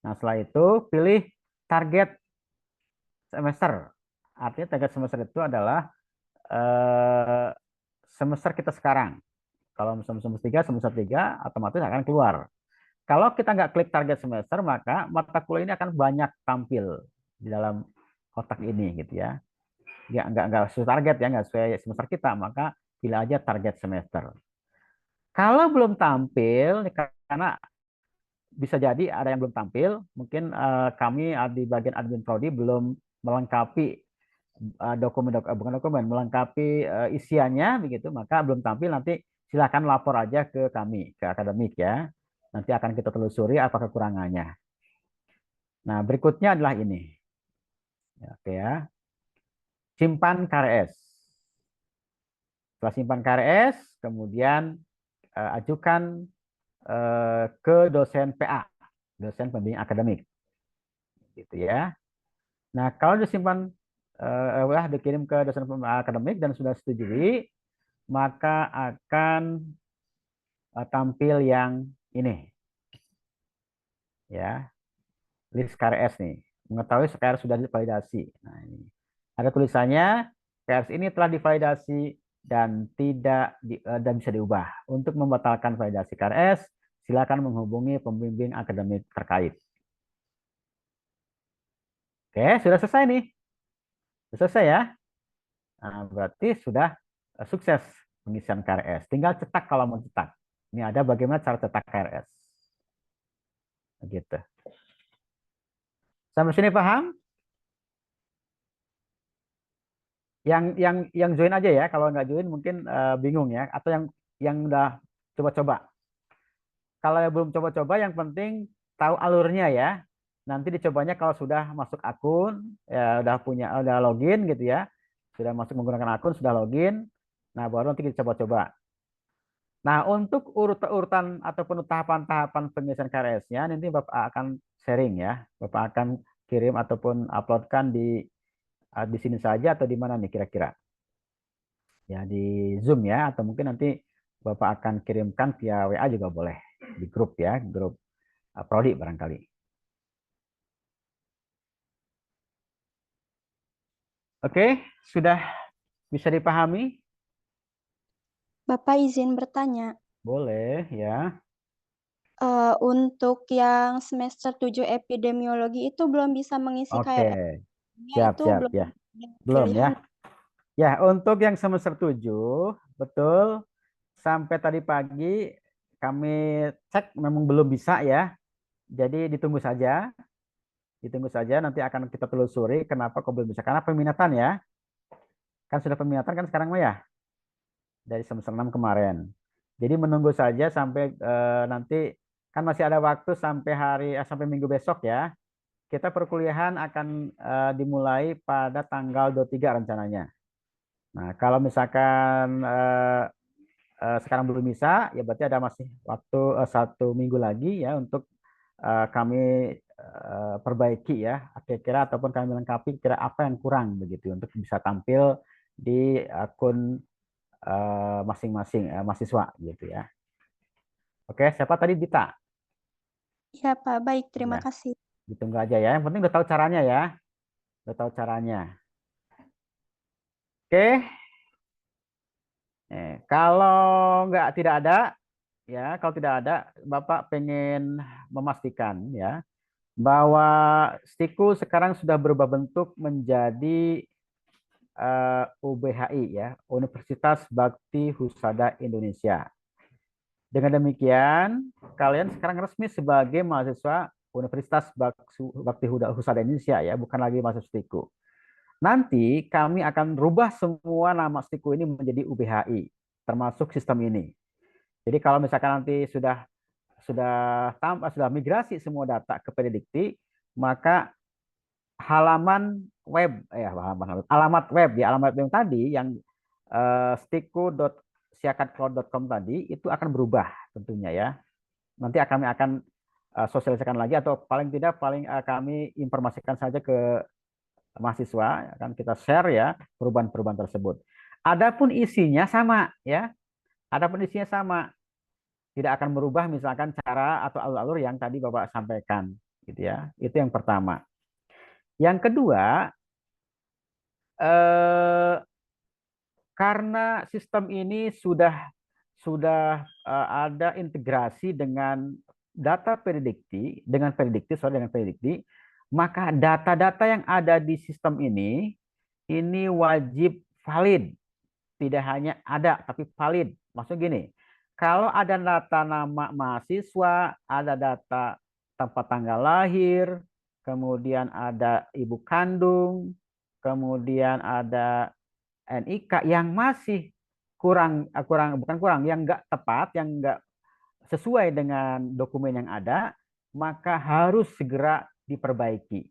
Nah, setelah itu pilih target semester. Artinya target semester itu adalah semester kita sekarang. Kalau semester 3 otomatis akan keluar. Kalau kita nggak klik target semester, maka mata kuliah ini akan banyak tampil di dalam kotak ini gitu ya. Nggak sesuai target ya, nggak sesuai semester kita, maka pilih aja target semester. Kalau belum tampil, karena bisa jadi ada yang belum tampil, mungkin kami di bagian admin prodi belum melengkapi bukan dokumen, melengkapi isiannya begitu, maka belum tampil, nanti silakan lapor aja ke kami, ke akademik ya. Nanti akan kita telusuri apa kekurangannya. Nah, berikutnya adalah ini. Oke ya. Simpan KRS. Setelah simpan KRS, kemudian ajukan ke dosen PA, dosen pembimbing akademik. Gitu ya. Nah, kalau disimpan dikirim ke dosen akademik dan sudah setujui, maka akan tampil yang ini ya, list KRS nih, mengetahui KRS sudah divalidasi. Nah, ini ada tulisannya KRS ini telah divalidasi dan dan bisa diubah. Untuk membatalkan validasi KRS, silakan menghubungi pembimbing akademik terkait. Oke, sudah selesai nih. Sudah selesai ya. Nah, berarti sudah sukses pengisian KRS. Tinggal cetak kalau mau cetak. Ini ada bagaimana cara cetak KRS. Gitu. Sampai sini paham? Yang join aja ya. Kalau nggak join mungkin bingung ya. Atau yang udah coba-coba. Kalau yang belum coba-coba, yang penting tahu alurnya ya. Nanti dicobanya kalau sudah masuk akun, ya udah login gitu ya. Sudah masuk menggunakan akun, sudah login. Nah, baru nanti kita coba-coba. Nah, untuk urutan ataupun tahapan-tahapan pengisian KRS-nya, nanti Bapak akan sharing ya. Bapak akan kirim ataupun uploadkan di sini saja atau di mana nih kira-kira? Ya, di Zoom ya, atau mungkin nanti Bapak akan kirimkan via WA juga boleh. Di grup ya, grup Prodi barangkali. Oke, sudah bisa dipahami?
Bapak izin bertanya,
Boleh ya.
untuk yang semester 7 epidemiologi itu belum bisa mengisi
Oke,
KRS-nya
siap,
itu
siap
belum
ya.
ada
Belum ya.
pilihan.
Ya, untuk yang semester 7, betul, sampai tadi pagi kami cek memang belum bisa ya. Jadi ditunggu saja. Ditunggu saja, nanti akan kita telusuri kenapa kok belum bisa. Karena peminatan ya. Kan sudah peminatan kan sekarang mah ya. Dari semester 6 kemarin. Jadi menunggu saja sampai nanti kan masih ada waktu sampai minggu besok ya. Kita perkuliahan akan dimulai pada tanggal 23 rencananya. Nah, kalau misalkan sekarang belum bisa, ya berarti ada masih waktu 1 minggu lagi ya untuk kami perbaiki ya, kira-kira ataupun kami melengkapi kira apa yang kurang begitu untuk bisa tampil di akun masing-masing mahasiswa gitu ya. Oke, siapa tadi Dita?
Ya, Pak. Baik, terima
Ya,
kasih.
ditunggu aja ya. Yang penting udah tahu caranya ya. Udah tahu caranya. Oke, kalau tidak ada, ya kalau tidak ada, Bapak pengen memastikan ya bahwa STIKU sekarang sudah berubah bentuk menjadi UBHI ya, Universitas Bakti Husada Indonesia. Dengan demikian, kalian sekarang resmi sebagai mahasiswa Universitas Bakti Husada Indonesia ya, bukan lagi mahasiswa STIKU. Nanti kami akan rubah semua nama STIKU ini menjadi UBHI, termasuk sistem ini. Jadi kalau misalkan nanti sudah migrasi semua data ke Pendikti, maka alamat web yang tadi yang stiku.siakatcloud.com tadi itu akan berubah tentunya ya. Nanti kami akan sosialisasikan lagi atau kami informasikan saja ke mahasiswa, akan kita share ya perubahan-perubahan tersebut. Adapun isinya sama ya. Adapun isinya sama. Tidak akan berubah misalkan cara atau alur-alur yang tadi Bapak sampaikan gitu ya. Itu yang pertama. Yang kedua, karena sistem ini sudah ada integrasi dengan predikti, maka data-data yang ada di sistem ini wajib valid, tidak hanya ada tapi valid. Maksudnya gini, kalau ada data nama mahasiswa, ada data tempat tanggal lahir, kemudian ada ibu kandung, kemudian ada NIK yang masih yang nggak tepat, yang nggak sesuai dengan dokumen yang ada, maka harus segera diperbaiki.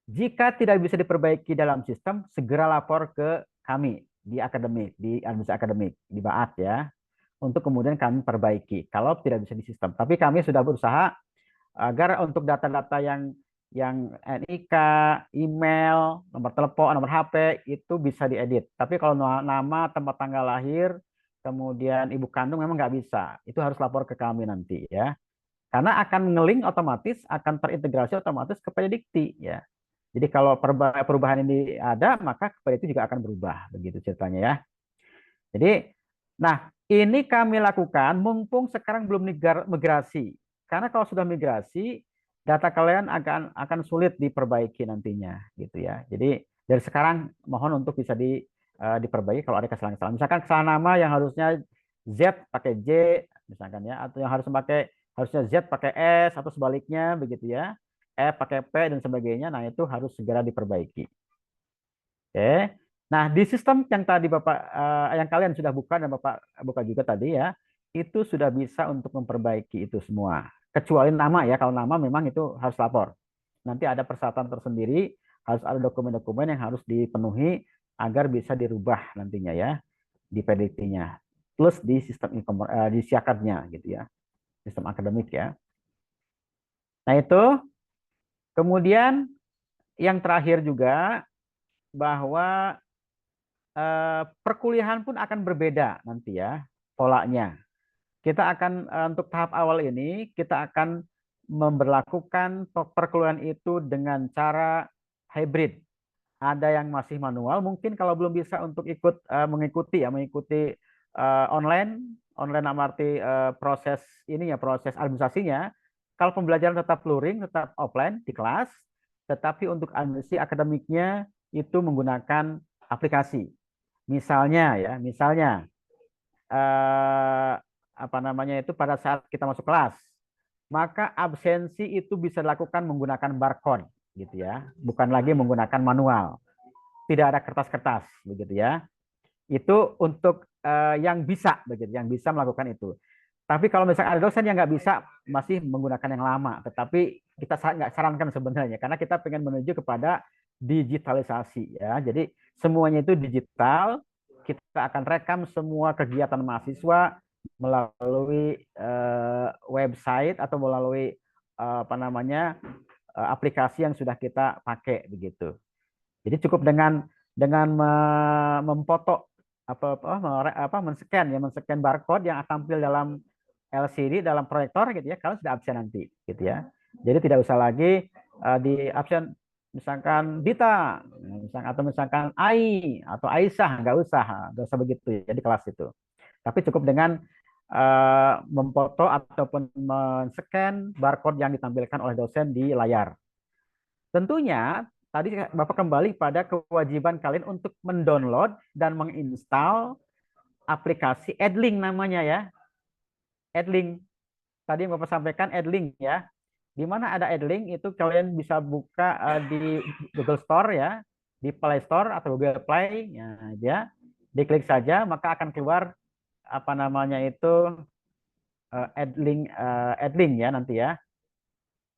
Jika tidak bisa diperbaiki dalam sistem, segera lapor ke kami di akademik, di administrasi akademik, di BAAT ya, untuk kemudian kami perbaiki. Kalau tidak bisa di sistem, tapi kami sudah berusaha agar untuk data-data yang NIK, email, nomor telepon, nomor HP itu bisa diedit. Tapi kalau nama, tempat tanggal lahir, kemudian ibu kandung memang nggak bisa. Itu harus lapor ke kami nanti ya. Karena akan ngeling otomatis, akan terintegrasi otomatis ke Predikti ya. Jadi kalau perubahan ini ada, maka Predikti juga akan berubah begitu ceritanya ya. Jadi, nah ini kami lakukan mumpung sekarang belum migrasi. Karena kalau sudah migrasi, data kalian akan sulit diperbaiki nantinya, gitu ya. Jadi dari sekarang mohon untuk bisa diperbaiki kalau ada kesalahan-kesalahan. Misalkan kesalahan nama yang harusnya Z pakai J, misalkan ya, atau yang harusnya Z pakai S atau sebaliknya, begitu ya. F pakai P dan sebagainya. Nah itu harus segera diperbaiki. Oke. Nah, di sistem yang tadi Bapak yang kalian sudah buka dan Bapak buka juga tadi ya, itu sudah bisa untuk memperbaiki itu semua. Kecuali nama ya, kalau nama memang itu harus lapor. Nanti ada persyaratan tersendiri, harus ada dokumen-dokumen yang harus dipenuhi agar bisa dirubah nantinya ya di PDT-nya. Plus di sistem di siakadnya gitu ya, sistem akademik ya. Nah, itu kemudian yang terakhir juga bahwa perkuliahan pun akan berbeda nanti ya polanya. Kita akan untuk tahap awal ini kita akan memberlakukan perkuliahan itu dengan cara hybrid. Ada yang masih manual, mungkin kalau belum bisa untuk mengikuti online, dalam arti proses ini ya proses administrasinya. Kalau pembelajaran tetap luring, tetap offline di kelas, tetapi untuk administrasi akademiknya itu menggunakan aplikasi. Misalnya eh, apa namanya itu pada saat kita masuk kelas, maka absensi itu bisa dilakukan menggunakan barcode gitu ya, bukan lagi menggunakan manual. Tidak ada kertas-kertas begitu ya. Itu untuk yang bisa begitu, yang bisa melakukan itu. Tapi kalau misalnya ada dosen yang nggak bisa masih menggunakan yang lama, tetapi kita nggak sarankan sebenarnya karena kita pengen menuju kepada digitalisasi ya. Jadi semuanya itu digital. Kita akan rekam semua kegiatan mahasiswa melalui website atau melalui apa namanya aplikasi yang sudah kita pakai begitu. Jadi cukup dengan memfoto men-scan barcode yang tampil dalam LCD dalam proyektor gitu ya, kalau sudah absen nanti gitu ya. Jadi tidak usah lagi di absen misalkan Dita, atau misalkan Ai atau Aisyah, nggak usah begitu ya di kelas itu. Tapi cukup dengan memfoto ataupun men-scan barcode yang ditampilkan oleh dosen di layar. Tentunya tadi Bapak kembali pada kewajiban kalian untuk mendownload dan menginstal aplikasi Edlink namanya ya. Edlink. Tadi yang Bapak sampaikan Edlink ya. Di mana ada Edlink itu kalian bisa buka di Google Store ya, di Play Store atau Google Play ya. Diklik saja maka akan keluar apa namanya itu Edlink ya nanti ya.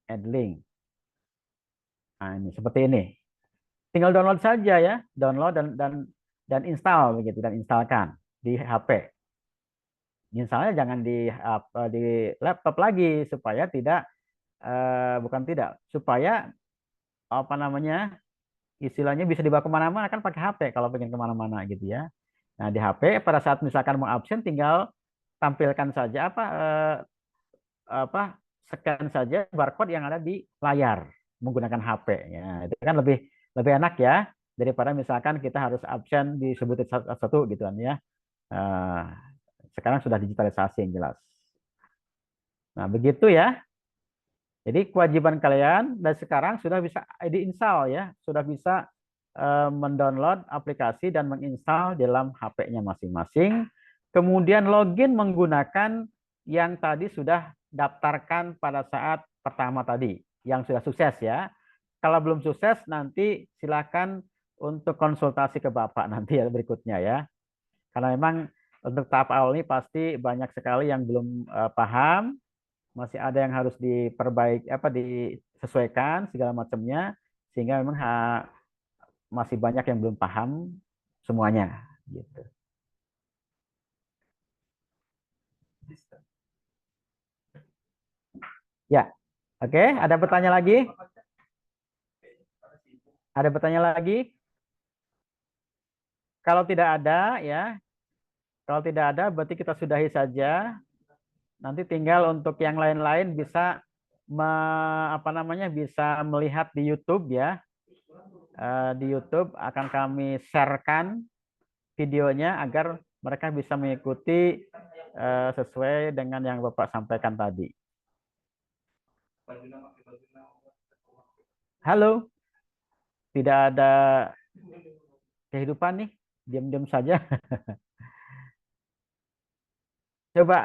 Edlink. Nah, ini seperti ini. Tinggal download saja ya, download dan install begitu dan instalkan di HP. Misalnya jangan di laptop lagi supaya tidak bukan tidak supaya apa namanya istilahnya bisa dibawa kemana-mana kan pakai HP kalau pengen kemana-mana gitu ya. Nah di HP pada saat misalkan mau absen tinggal tampilkan saja apa scan saja barcode yang ada di layar menggunakan HP ya itu kan lebih lebih enak ya daripada misalkan kita harus absen disebut satu gitu kan ya. Eh, sekarang sudah digitalisasi yang jelas. Nah begitu ya. Jadi kewajiban kalian dan sekarang sudah bisa diinstal ya, sudah bisa mendownload aplikasi dan menginstal dalam HP-nya masing-masing. Kemudian login menggunakan yang tadi sudah daftarkan pada saat pertama tadi, yang sudah sukses ya. Kalau belum sukses nanti silakan untuk konsultasi ke Bapak nanti ya berikutnya ya. Karena memang untuk tahap awal ini pasti banyak sekali yang belum paham, masih ada yang harus diperbaiki disesuaikan segala macamnya sehingga memang masih banyak yang belum paham semuanya gitu. Ya, oke, ada pertanyaan lagi? Ada pertanyaan lagi? Kalau tidak ada ya, kalau tidak ada berarti kita sudahi saja. Nanti tinggal untuk yang lain-lain bisa bisa melihat di YouTube ya. Di YouTube akan kami sharekan videonya agar mereka bisa mengikuti sesuai dengan yang Bapak sampaikan tadi. Halo, tidak ada kehidupan nih, diam-diam saja. Coba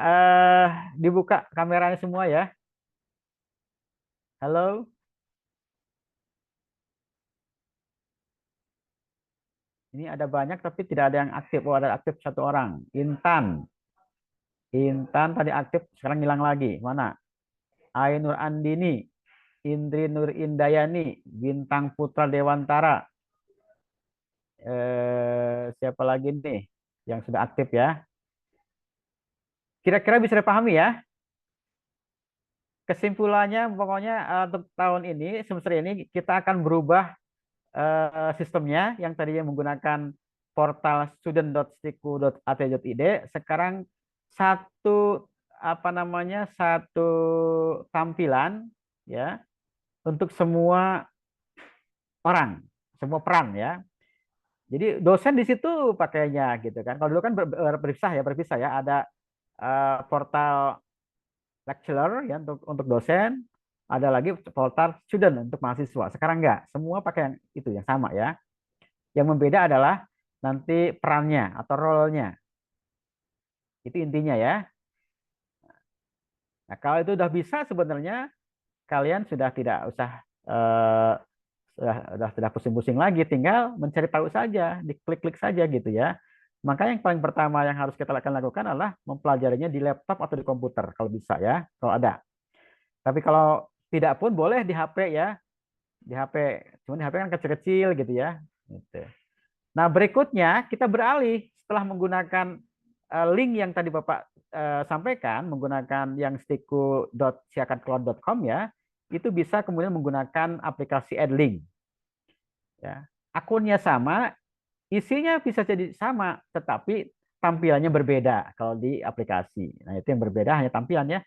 dibuka kameranya semua ya. Halo. Ini ada banyak tapi tidak ada yang aktif. Oh, ada aktif satu orang. Intan. Intan tadi aktif, sekarang hilang lagi. Mana? Ainur Andini, Indri Nur Indayani, Bintang Putra Dewantara. Siapa lagi nih yang sudah aktif ya? Kira-kira bisa dipahami ya? Kesimpulannya pokoknya untuk tahun ini, semester ini kita akan berubah sistemnya yang tadinya menggunakan portal student.stiku.at.id, sekarang satu apa namanya satu tampilan ya untuk semua orang, semua peran ya. Jadi dosen di situ pakainya gitu kan. Kalau dulu kan berpisah ya. Ada portal lecturer ya untuk dosen, ada lagi portal student untuk mahasiswa. Sekarang enggak, semua pakai yang itu yang sama ya. Yang membeda adalah nanti perannya atau role-nya. Itu intinya ya. Nah, kalau itu udah bisa sebenarnya kalian sudah tidak usah eh, sudah pusing-pusing lagi, tinggal mencari tahu saja, diklik-klik saja gitu ya. Maka yang paling pertama yang harus kita lakukan adalah mempelajarinya di laptop atau di komputer kalau bisa ya, kalau ada. Tapi kalau tidak pun boleh di HP ya, di HP. Cuman di HP kan kecil-kecil gitu ya. Gitu. Nah, berikutnya kita beralih setelah menggunakan link yang tadi Bapak sampaikan, menggunakan yang stiku.siakatcloud.com ya, itu bisa kemudian menggunakan aplikasi AdLink. Ya. Akunnya sama, isinya bisa jadi sama, tetapi tampilannya berbeda kalau di aplikasi. Nah, itu yang berbeda hanya tampilannya.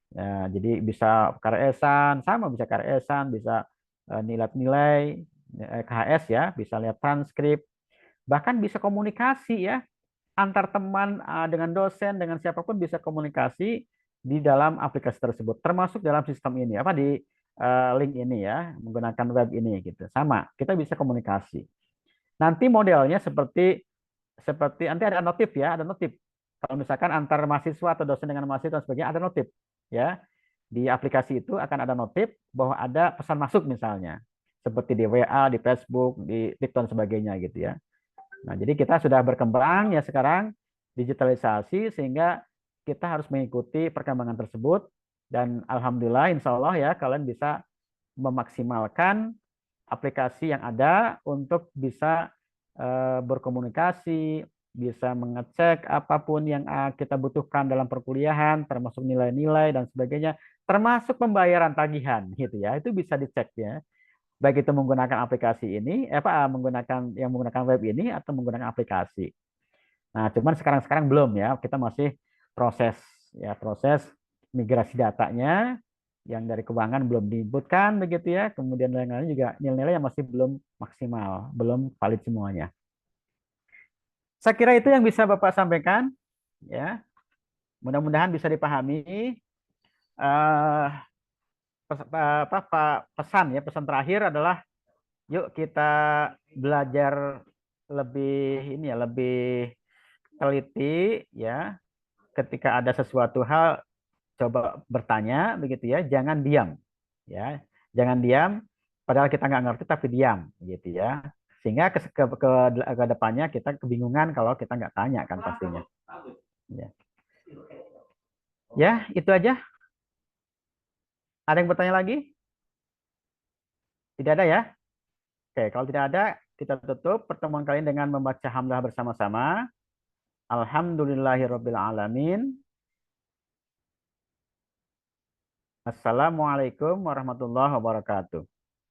Ya, jadi bisa KRS-an, sama bisa KRS-an, bisa nilai-nilai KHS ya, bisa lihat transkrip, bahkan bisa komunikasi ya antar teman dengan dosen dengan siapapun bisa komunikasi di dalam aplikasi tersebut termasuk dalam sistem ini apa di link ini ya menggunakan web ini gitu sama kita bisa komunikasi nanti modelnya seperti seperti nanti ada notif ya ada notif kalau misalkan antar mahasiswa atau dosen dengan mahasiswa dan sebagainya ada notif ya di aplikasi itu akan ada notif bahwa ada pesan masuk misalnya seperti di WA di Facebook di TikTok dan sebagainya gitu ya. Nah, jadi kita sudah berkembang ya sekarang digitalisasi sehingga kita harus mengikuti perkembangan tersebut dan alhamdulillah insya Allah ya kalian bisa memaksimalkan aplikasi yang ada untuk bisa berkomunikasi, bisa mengecek apapun yang kita butuhkan dalam perkuliahan, termasuk nilai-nilai dan sebagainya, termasuk pembayaran tagihan gitu ya. Itu bisa dicek ya baik itu menggunakan aplikasi ini, menggunakan yang menggunakan web ini atau menggunakan aplikasi. Nah, cuman sekarang belum ya, kita masih proses ya proses migrasi datanya yang dari keuangan belum diinputkan begitu ya, kemudian lain-lain juga nilai-nilai yang masih belum maksimal, belum valid semuanya. Saya kira itu yang bisa Bapak sampaikan ya. Mudah-mudahan bisa dipahami. Eh, pesan ya pesan terakhir adalah yuk kita belajar lebih ini ya lebih teliti ya ketika ada sesuatu hal coba bertanya begitu ya jangan diam ya jangan diam padahal kita nggak ngerti tapi diam gitu ya sehingga ke depannya kita kebingungan kalau kita nggak tanya kan pastinya ya ya itu aja ada yang bertanya lagi tidak ada ya oke kalau tidak ada kita tutup pertemuan kali ini dengan membaca hamdalah bersama-sama. Alhamdulillahirabbil alamin. Assalamualaikum warahmatullahi wabarakatuh.